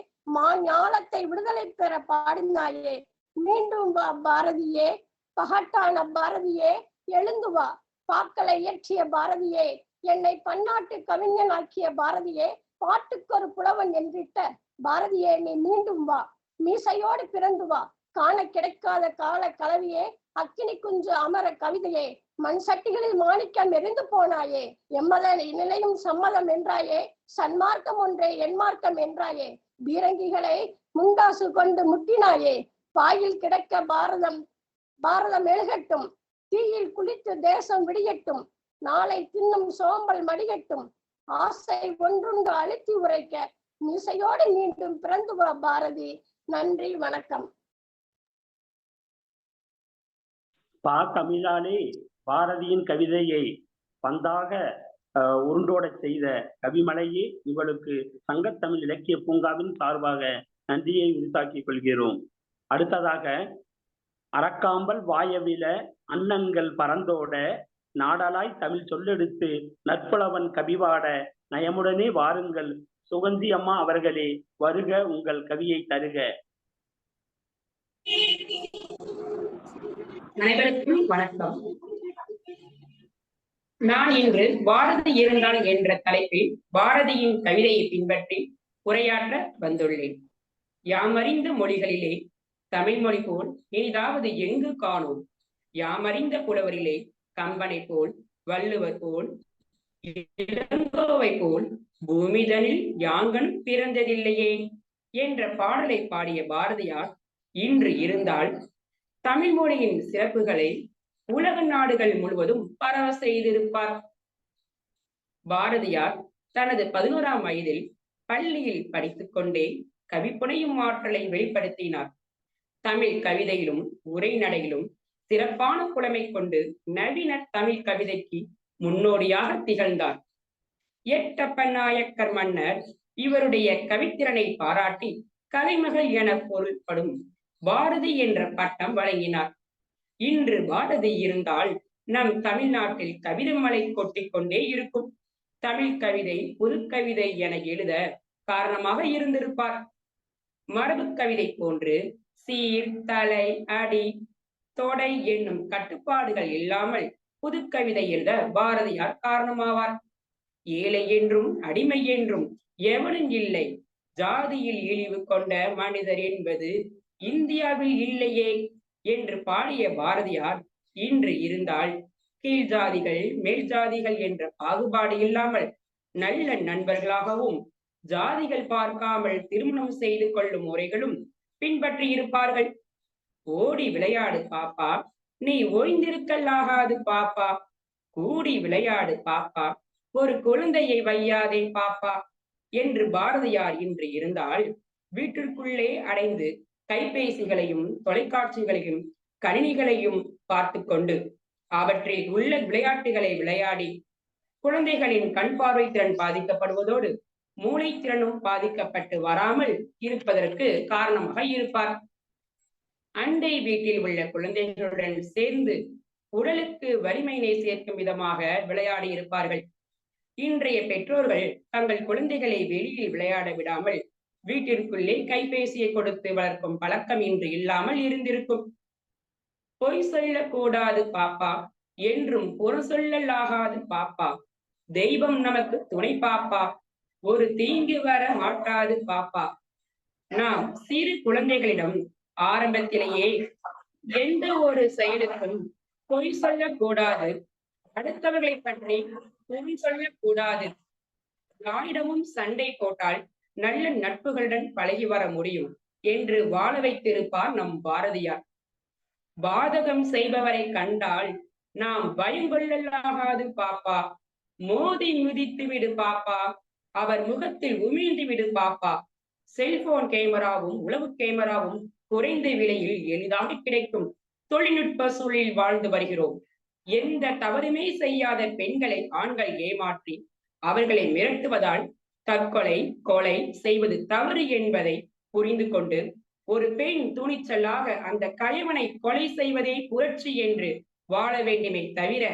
ஞாலத்தை விடுதலை பெற பாடினாயே. மீண்டும் வா பாரதியே, பகட்டான பாரதியே, எழுந்து வா. பாக்களை இயற்றிய பாரதியே, என்னை பன்னாட்டு கவிஞனாக்கிய பாரதியே, பாட்டுக்கொரு புலவன் என்றிட்ட பாரதியே, நீ மீண்டும் வா. மீசையோடு பிறந்து வா. காண கிடைக்காத கால கலவியே, அக்கினி குஞ்சு அமர கவிதையே, மண் சட்டிகளில் மாணிக்கம் எரிந்து போனாயே. எம்மத நிலையும் சம்மதம் என்றாயே, சன்மார்க்கம் ஒன்றே என் மார்க்கம் என்றாயே. பீரங்கிகளை முண்டாசு கொண்டு முட்டினாயே. பாயில் கிடக்க பாரதம் எழுகட்டும், தீயில் குளித்து தேசம் விடியட்டும், நாளை தின்னும் சோம்பல் மடிகட்டும், ஆசை ஒன்றுண்டு அழுத்தி உரைக்க மீசையோடு மீண்டும் பிறந்து வா பாரதி. நன்றி, வணக்கம். தமிழாலே பாரதியின் கவிதையை பந்தாக உருண்டோட செய்த கவிமலையே, உங்களுக்கு சங்கத்தமிழ் இலக்கிய பூங்காவின் சார்பாக நன்றியை உரித்தாக்கிக் கொள்கிறோம். அடுத்ததாக அறக்காம்பல் வாயவில அன்னங்கள் பறந்தோட, நாடலாய் தமிழ் சொல்லெடுத்து நற்புலவன் கவிவாட, நயமுடனே வாருங்கள் சுகந்தி அம்மா அவர்களே, வருக உங்கள் கவியை தருக. அனைவருக்கும் வணக்கம். நான் இன்று பாரதி இருந்தால் என்ற தலைப்பில் பாரதியின் கவிதையை பின்பற்றி உரையாற்ற வந்துள்ளேன். யாமறிந்த மொழிகளிலே தமிழ் மொழி போல் இனிதாவது எங்கு காணோம். யாமறிந்த புலவரிலே கம்பனை போல், வள்ளுவர் போல், இளங்கோவை போல் பூமிதனில் யாங்கன் பிறந்ததில்லையே என்ற பாடலை பாடிய பாரதியார் இன்று இருந்தால் தமிழ் மொழியின் சிறப்புகளை உலக நாடுகள் முழுவதும் பரவ செய்திருப்பார். பாரதியார் தனது 11ஆம் வயதில் பள்ளியில் படித்துக் கொண்டே கவிப்புனையும் ஆற்றலை வெளிப்படுத்தினார். தமிழ் கவிதையிலும் உரைநடையிலும் சிறப்பான புலமை கொண்டு நவீன தமிழ் கவிதைக்கு முன்னோடியாக திகழ்ந்தார். எட்டப்ப நாயக்கர் மன்னர் இவருடைய கவித்திறனை பாராட்டி கலைமகள் என பொருள்படும் பாரதி என்ற பட்டம் வழங்கினார். இன்று பாரதி இருந்தால் நம் தமிழ்நாட்டில் கவிதை மலை கொட்டிக்கொண்டே இருக்கும். தமிழ் கவிதை புதுக்கவிதை என எழுத காரணமாக இருந்திருப்பார். மரபு கவிதை போன்று சீர், தலை, அடி, தொடை என்னும் கட்டுப்பாடுகள் இல்லாமல் புதுக்கவிதை எழுத பாரதியார் காரணமாவார். ஏழை என்றும் அடிமை என்றும் எவனும் இல்லை, ஜாதியில் இழிவு கொண்ட மனிதர் என்பது இந்தியாவில் இல்லையே என்று பாடிய பாரதியார் இன்று இருந்தால் கீழ் ஜாதிகள் மேல் ஜாதிகள் என்ற பாகுபாடு இல்லாமல் நல்ல நண்பர்களாகவும் ஜாதிகள் பார்க்காமல் திருமணம் செய்து கொள்ளும் முறைகளும் பின்பற்றி இருப்பார்கள். ஓடி விளையாடு பாப்பா, நீ ஓய்ந்திருக்கலாகாது பாப்பா, கூடி விளையாடு பாப்பா, ஒரு குழந்தையை வையாதே பாப்பா என்று பாரதியார் இன்று இருந்தால் வீட்டிற்குள்ளே அடைந்து கைபேசிகளையும் தொலைக்காட்சிகளையும் கணினிகளையும் பார்த்து கொண்டு அவற்றில் உள்ள விளையாட்டுகளை விளையாடி குழந்தைகளின் கண் பார்வை திறன் பாதிக்கப்படுவதோடு மூளை திறனும் பாதிக்கப்பட்டு வராமல் இருப்பதற்கு காரணமாக இருப்பார். அண்டை வீட்டில் உள்ள குழந்தைகளுடன் சேர்ந்து உடலுக்கு வலிமையினை சேர்க்கும் விதமாக விளையாடி இருப்பார்கள். இன்றைய பெற்றோர்கள் தங்கள் குழந்தைகளை வெளியில் விளையாட விடாமல் வீட்டிற்குள்ளே கைபேசியை கொடுத்து வளர்க்கும் பழக்கம் இன்று இல்லாமல் இருந்திருக்கும். பொய் சொல்லக்கூடாது பாப்பா, என்றும் புற சொல்லலாகாது பாப்பா, தெய்வம் நமக்கு துணை பாப்பா, ஒரு தீங்கு வர மாட்டாது பாப்பா. நாம் சிறு குழந்தைகளிடம் ஆரம்பத்திலேயே எந்த ஒரு செயலுக்கும் பொய் சொல்லக்கூடாது, அடுத்தவர்களை பற்றி பொய் சொல்லக்கூடாது, யாரிடமும் சண்டை போட்டால் நல்ல நட்புகளுடன் பழகி வர முடியும் என்று வாழ வைத்திருப்பார் நம் பாரதியார். பாதகம் செய்பவரை கண்டால் நாம் பயங்கொள்ளலாகாது பாப்பா, மோதி மிதித்து விடு பாப்பா, அவர் முகத்தில் உமிழ்ந்து விடு பாப்பா. செல்போன் கேமராவும் உளவு கேமராவும் குறைந்த விலையில் எளிதாக கிடைக்கும் தொழில்நுட்ப சூழலில் வாழ்ந்து வருகிறோம். எந்த தவறுமே செய்யாத பெண்களை ஆண்கள் ஏமாற்றி அவர்களை மிரட்டுவதால் தற்கொலை கொலை செய்வது தவறு என்பதை புரிந்து கொண்டு ஒரு பெண் துணிச்சலாக அந்த கயவனை கொலை செய்வதே புரட்சி என்று வாழ வேண்டுமே தவிர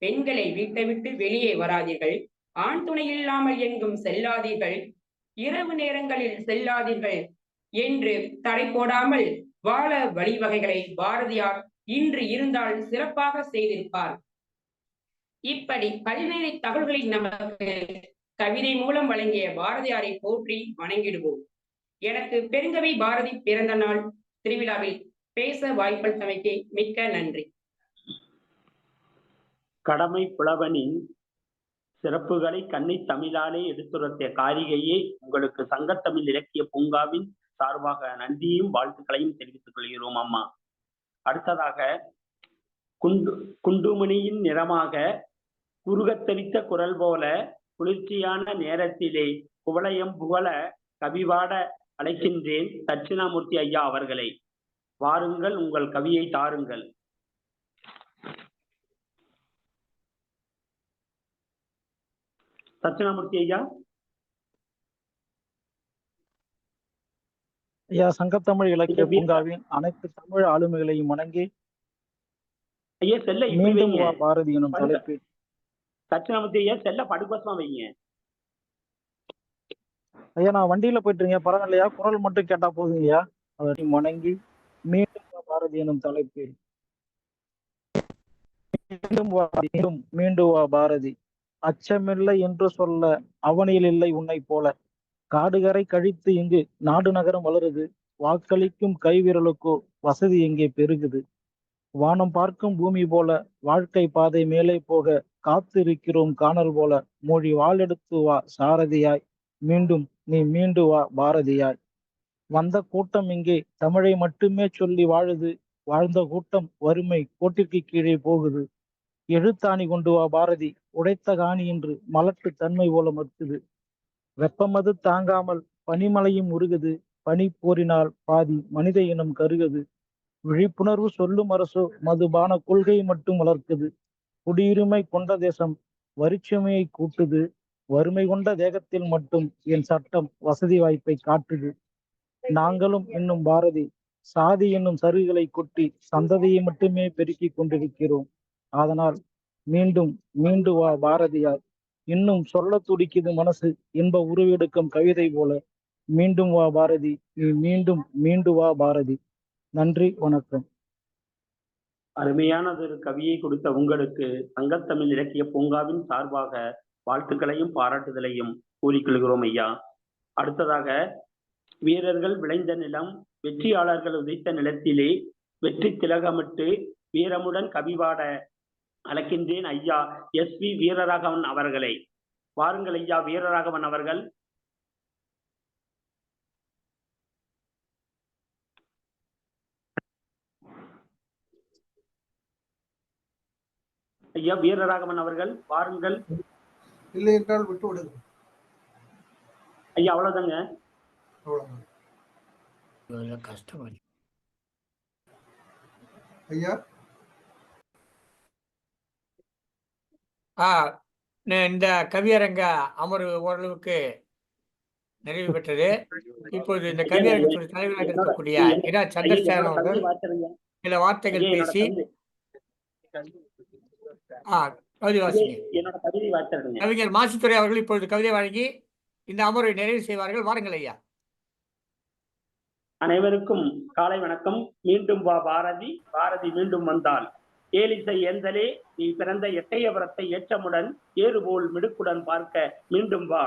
பெண்களை வீட்டை விட்டு வெளியே வராதீர்கள், ஆண் துணை இல்லாமல் எங்கும் செல்லாதீர்கள், இரவு நேரங்களில் செல்லாதீர்கள் என்று தடை போடாமல் வாழ வழிவகைகளை பாரதியார் இன்று இருந்தால் சிறப்பாக செய்திருப்பார். இப்படி பல்வேறு தகவல்களை நமக்கு கவிதை மூலம் வழங்கிய பாரதியாரை போற்றி வணங்கிடுவோம். எனக்கு பெருங்கவி பாரதி பிறந்த நாள் திருவிழாவில் பேச வாய்ப்பளித்தமைக்கு மிக்க நன்றி. கடமை புலவனின் சிறப்புகளை கண்ணை தமிழாலே எடுத்துரைத்த காரிகையே உங்களுக்கு சங்கத்தமிழ் இலக்கிய பூங்காவின் சார்பாக நன்றியும் வாழ்த்துக்களையும் தெரிவித்துக் கொள்கிறோம் அம்மா. அடுத்ததாக குண்டுமணியின் நிறமாக குறுகத்தளித்த குரல் போல குளிர்ச்சியான நேரத்திலே குவளையம் புகழ கவிபாட அழைக்கின்றேன் தட்சிணாமூர்த்தி ஐயா அவர்களை. வாருங்கள், உங்கள் கவியை தாருங்கள். தட்சிணாமூர்த்தி ஐயா. ஐயா, சங்கத்தமிழ் இலக்கிய பூங்காவின் அனைத்து தமிழ் ஆளுமைகளையும் வணங்கி ஐயா செல்ல மீண்டும் பாரதி எனும் தலைப்பில் தட்சிணாமூர்த்தி ஐயா செல்ல படுக்கோசமா வைங்க. ஐயா, நான் வண்டியில போயிட்டு இருக்கேன், பரவாயில்லையா? குரல் மட்டும் கேட்டா போதுங்கய்யா. அதை வணங்கி மீண்டும் பாரதி எனும் தலைப்பில் மீண்டும் வா பாரதி, அச்சமில்லை என்று சொல்ல அவனில் இல்லை உன்னை போல, காடுகரை கழித்து இங்கு நாடு நகரம் வளருது, வாக்களிக்கும் கைவிரலுக்கோ வசதி எங்கே பெருகுது, வானம் பார்க்கும் பூமி போல வாழ்க்கை பாதை மேலே போக காத்திருக்கிறோம் காணல் போல, மொழி வாளெடுத்து வா சாரதியாய், மீண்டும் நீ மீண்டு வா பாரதியாய், வந்த கூட்டம் இங்கே தமிழை மட்டுமே சொல்லி வாழுது, வாழ்ந்த கூட்டம் வறுமை கோட்டிற்கு கீழே போகுது. எழுத்தாணி கொண்டு வா பாரதி, உடைத்த காணி என்று மலட்டு தன்மை போல மறுக்குது. வெப்பமது தாங்காமல் பனிமலையும் உருகுது. பனி போரினால் பாதி மனித இனம் கருகுது. விழிப்புணர்வு சொல்லும் அரசோ மதுபான கொள்கை மட்டும் வளர்க்குது. குடியுரிமை கொண்ட தேசம் வரிச்சுமையை கூட்டுது. வறுமை கொண்ட தேகத்தில் மட்டும் என் சட்டம் வசதி வாய்ப்பை காட்டுது. நாங்களும் இன்னும் பாரதி சாதி என்னும் சருகுகளை கொட்டி சந்ததியை மட்டுமே பெருக்கிக் கொண்டிருக்கிறோம். அதனால் மீண்டும் மீண்டு வா பாரதியார், இன்னும் சொல்ல துடிக்குது மனசு என்ப உருவெடுக்கும் கவிதை போல. மீண்டும் வா பாரதி, நீ மீண்டும் மீண்டு வா பாரதி. நன்றி, வணக்கம். அருமையானதொரு கவியை கொடுத்த உங்களுக்கு சங்கத்தமிழ் இலக்கிய பூங்காவின் சார்பாக வாழ்த்துக்களையும் பாராட்டுதலையும் கூறிக்கொள்கிறோம் ஐயா. அடுத்ததாக, வீரர்கள் விளைந்த நிலம், வெற்றியாளர்கள் உதைத்த நிலத்திலே வெற்றி திலகமிட்டு வீரமுடன் கவிபாட அழைக்கின்றேன் ஐயா SV வீரராகவன் அவர்களை. வாருங்கள் ஐயா வீரராகவன் அவர்கள். ஐயா வீரராகவன் அவர்கள் வாருங்கள். இல்லை என்றால் விட்டு விடுங்க ஐயா. அவ்வளவுதாங்க. கஷ்டம் ஐயா. இந்த கவியரங்க அமர்வு ஓரளவுக்கு நிறைவு பெற்றது. இப்போது இந்த கவியரங்கத்துடைய தலைவராக இருக்கக்கூடிய இரா சந்திரசேகரன் அவர்கள் சில வார்த்தைகள் பேசி கவிஞர் மாசித்துறை அவர்கள் இப்பொழுது கவிதை வழங்கி இந்த அமர்வை நிறைவு செய்வார்கள். வாருங்கள் ஐயா. அனைவருக்கும் காலை வணக்கம். மீண்டும் வா பாரதி, பாரதி மீண்டும் வந்தால். ஏலிசை ஏந்தலே நீ பிறந்த எட்டயபுரத்தை ஏற்றமுடன் ஏறுபோல் மிடுக்குடன் பார்க்க மீண்டும் வா.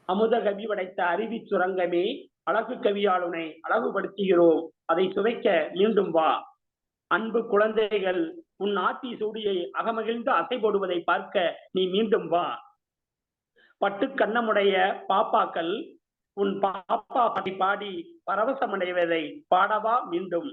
அமுத கவி படைத்த அறிவி சுரங்கமே, அழகு கவியாளுனை அழகுபடுத்துகிறோம், அதை சுவைக்க மீண்டும் வா. அன்பு குழந்தைகள் உன் ஆத்தி சூடியை அகமகிழ்ந்து அசை போடுவதை பார்க்க நீ மீண்டும் வா. பட்டு கண்ணமுடைய பாப்பாக்கள் உன் பாப்பா பாடி பாடி பரவசமடைவதை பாடவா மீண்டும்.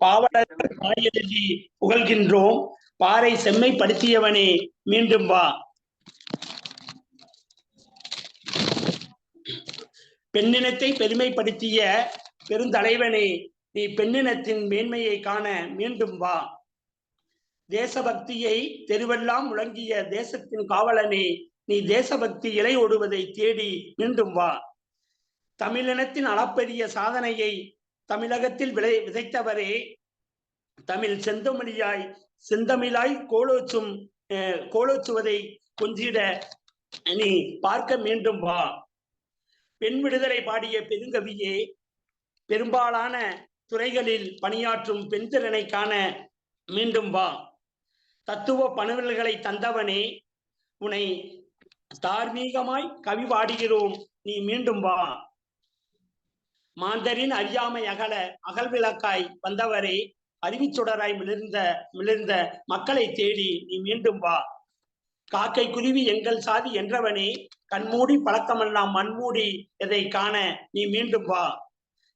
பாவலர் பாயெழுதி புகழ்கின்றோம், பாறை செம்மைப்படுத்தியவனே மீண்டும் வா. பெண்ணினத்தை பெருமைப்படுத்திய பெருந்தலைவனே, நீ பெண்ணினத்தின் மேன்மையை காண மீண்டும் வா. தேசபக்தியை தெருவெல்லாம் முழங்கிய தேசத்தின் காவலனே, நீ தேசபக்தி இலை ஓடுவதை தேடி மீண்டும் வா. தமிழினத்தின் அளப்பெரிய சாதனையை தமிழகத்தில் விதைத்தவரே, தமிழ் செந்தமிழாய் கோலோச்சுவதை கொஞ்சிட நீ பார்க்க மீண்டும் வா. பெண் விடுதலை பாடிய பெருங்கவியே, பெரும்பாலான துறைகளில் பணியாற்றும் பெண் திறனை காண மீண்டும் வா. தத்துவ பணிவுகளை தந்தவனே, உன்னை தார்மீகமாய் கவி பாடுகிறோம், நீ மீண்டும் வா. மாந்தரின் அறியாமை அகல்விளக்காய் வந்தவரே, அறிவிச்சுடராய் மிளிர்ந்த மக்களை தேடி நீ மீண்டும் வா. காக்கை குருவி எங்கள் சாதி என்றவனே, கண்மூடி பழக்கமெல்லாம் மண்மூடி எதை காண நீ மீண்டும் வா.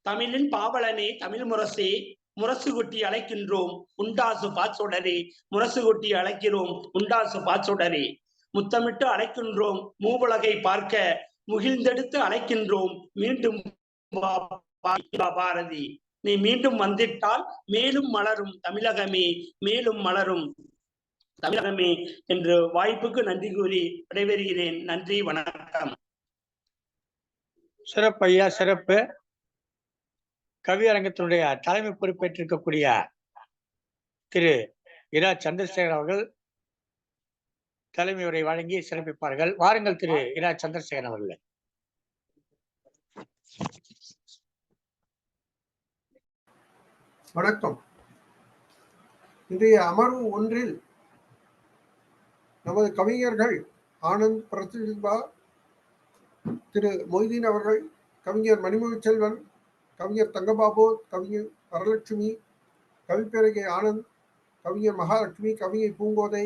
தமிழின் பாவலனே, தமிழ் முரசே, முரசு கொட்டி அழைக்கின்றோம் உண்டாசு பாச்சொடரே, முரசு கொட்டி அழைக்கிறோம் உண்டாசு பாச்சொடரே. முத்தமிட்டு அழைக்கின்றோம் மூவுலகை பார்க்க, முகிழ்ந்தெடுத்து அழைக்கின்றோம் மீண்டும் பாரதி. நீ மீண்டும் வந்திட்டால் மேலும் மலரும் தமிழகமே, மேலும் மலரும் தமிழகமே என்று வாய்ப்புக்கு நன்றி கூறி விடைபெறுகிறேன். நன்றி, வணக்கம். சிறப்பு ஐயா, சிறப்பு. கவியரங்கத்தினுடைய தலைமை பொறுப்பேற்றிருக்கக்கூடிய திரு இரா சந்திரசேகர் அவர்கள் தலைமை உரை வழங்கி சிறப்பிப்பார்கள். வாருங்கள் திரு இரா சந்திரசேகர் அவர்கள். வணக்கம். இன்றைய அமர்வு ஒன்றில் நமது கவிஞர்கள் ஆனந்த் பிரதிபா, திரு மொய்தீன் அவர்கள், கவிஞர் மணிமொழி செல்வன், கவிஞர் தங்கபாபு, கவிஞர் வரலட்சுமி, கவிப்பேரகை ஆனந்த், கவிஞர் மகாலட்சுமி, கவிஞர் பூங்கோதை,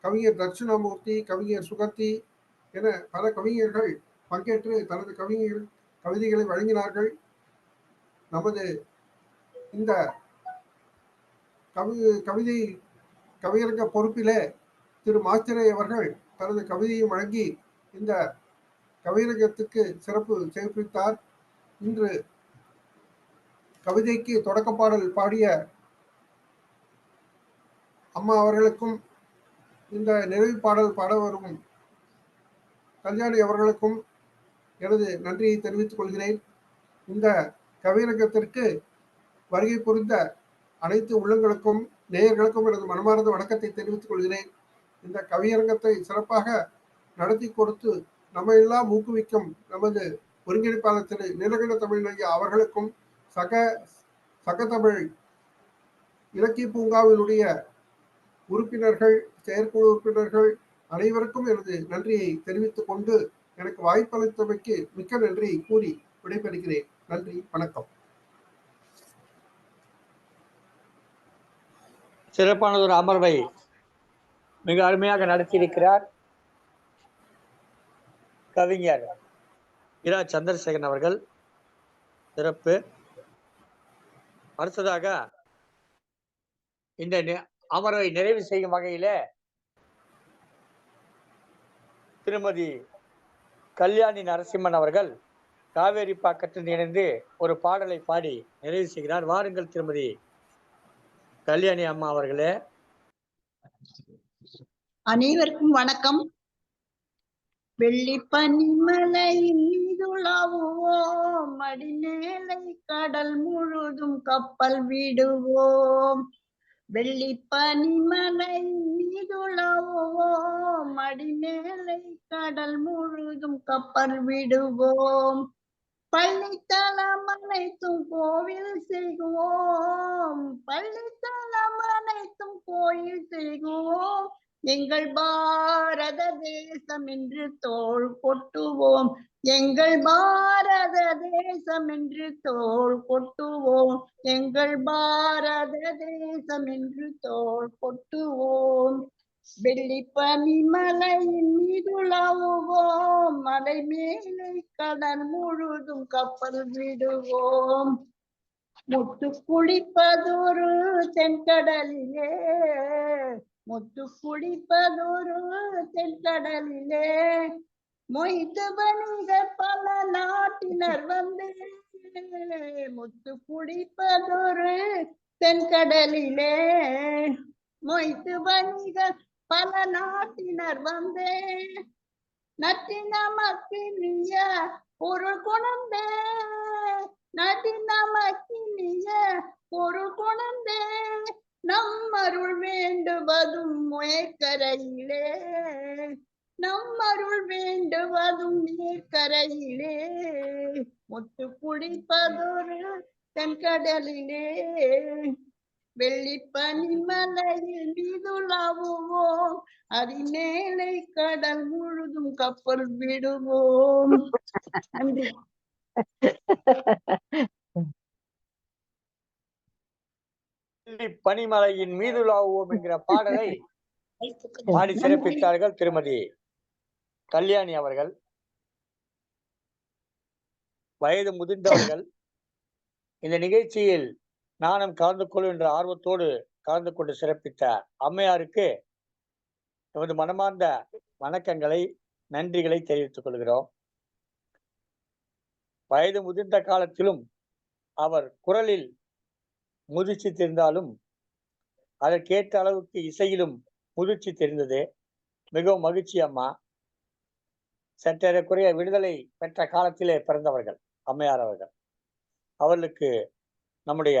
கவிஞர் தட்சிணாமூர்த்தி, கவிஞர் சுகந்தி என பல கவிஞர்கள் பங்கேற்று தனது கவிதைகளை வழங்கினார்கள். நமது இந்த கவியரங்க பொறுப்பிலே திரு மாஸ்திரை அவர்கள் தனது கவிதையை வழங்கி இந்த கவியரங்கத்துக்கு சிறப்பு சேர்ப்பித்தார். இன்று கவிதைக்கு தொடக்க பாடல் பாடிய அம்மா அவர்களுக்கும் இந்த நிறைவு பாடல் பாட வரும் கல்யாணி அவர்களுக்கும் எனது நன்றியை தெரிவித்துக் கொள்கிறேன். இந்த கவியரங்கத்திற்கு வருகை புரிந்த அனைத்து உள்ளங்களுக்கும் நேயர்களுக்கும் எனது மனமார்ந்த வணக்கத்தை தெரிவித்துக் கொள்கிறேன். இந்த கவியரங்கத்தை சிறப்பாக நடத்தி கொடுத்து நம்ம எல்லாம் ஊக்குவிக்கும் நமது ஒருங்கிணைப்பாளர் திரு நீலகண்ட தமிழ் ஐயா அவர்களுக்கும் சக தமிழ் இலக்கிய பூங்காவினுடைய உறுப்பினர்கள், செயற்குழு உறுப்பினர்கள் அனைவருக்கும் எனது நன்றியை தெரிவித்துக் கொண்டு எனக்கு வாய்ப்பளித்தமைக்கு மிக்க நன்றி கூறி விடைபெறுகிறேன். நன்றி, வணக்கம். சிறப்பான ஒரு அமர்வை மிக அருமையாக நடத்தியிருக்கிறார் கவிஞர் இரா சந்திரசேகரன் அவர்கள். சிறப்பு. அடுத்ததாக இந்த அமர்வை நிறைவு செய்யும் வகையில திருமதி கல்யாணி நரசிம்மன் அவர்கள் காவேரி பாக்கத்தில் இணைந்து ஒரு பாடலை பாடி நிறைவு செய்கிறார். வாருங்கள் திருமதி கல்யாணி அம்மா அவர்களே. அனைவருக்கும் வணக்கம். வெள்ளி பனிமலையின் மீதுலாவுவோம், மடிமேலை கடல் முழுதும் கப்பல் விடுவோம். வெள்ளி பனிமலையின் மீதுலாவுவோம், மடிமேலை கடல் முழுதும் கப்பல் விடுவோம். பள்ளித்தலம் அனைத்தும் கோவில் செய்குவோம், பள்ளித்தலம் அனைத்தும் கோயில் செய்குவோம். எங்கள் பாரத தேசம் என்று தோள் கொட்டுவோம், எங்கள் பாரத தேசம் என்று தோள் கொட்டுவோம், எங்கள் பாரத தேசம் என்று தோள் கொட்டுவோம். வெள்ளி பனிமலையின் மீதுலாவுவோம், மலை மேலே கடல் முழுதும் கப்பல் விடுவோம். முத்து குளிப்பதொரு தென்கடலிலே, முத்து குளிப்பதொரு தென்கடலிலே, மொய்த்து வணிகர் பல நாட்டினர் வந்து, முத்து குளிப்பதொரு தென்கடலிலே, மொய்த்து வணிகர் பல நாட்டினர் வந்து, நற்றினமக்கினிய பொருள் குணந்தே, நற்றினமக்கினிய பொருள் குணந்தே, நம்மருள் வேண்டுவதும் மேற்கரையிலே, நம்மருள் வேண்டுவதும் மேற்கரையிலே, முத்து குளிப்பதொரு தென்கடலிலே. வெள்ளி பனிமலையில் மீதுலாவுவோம், அதிமேலை கடல் முழுதும் கப்பல் விடுவோம். நன்றி. பனிமலையின் மீதுலாவுவோம் என்கிற பாடலை பாடி சிறப்பித்தார்கள் திருமதி கல்யாணி அவர்கள். வயது முதிர்ந்தவர்கள். இந்த நிகழ்ச்சியில் நானும் கலந்து கொள்ளும் என்ற ஆர்வத்தோடு கலந்து கொண்டு சிறப்பித்த அம்மையாருக்கு எமது மனமார்ந்த வணக்கங்களை, நன்றிகளை தெரிவித்துக் கொள்கிறோம். வயது முதிர்ந்த காலத்திலும் அவர் குரலில் முதிர்ச்சி தெரிந்தாலும் அதற்கேற்ற அளவுக்கு இசையிலும் முதிர்ச்சி தெரிந்தது. மிகவும் மகிழ்ச்சி அம்மா. சற்றேறக்குறைய விடுதலை பெற்ற காலத்திலே பிறந்தவர்கள் அம்மையார் அவர்கள். அவர்களுக்கு நம்முடைய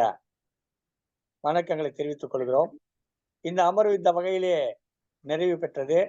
வணக்கங்களை தெரிவித்துக் கொள்கிறோம். இந்த அமர்வு இந்த வகையிலே நிறைவு பெற்றது.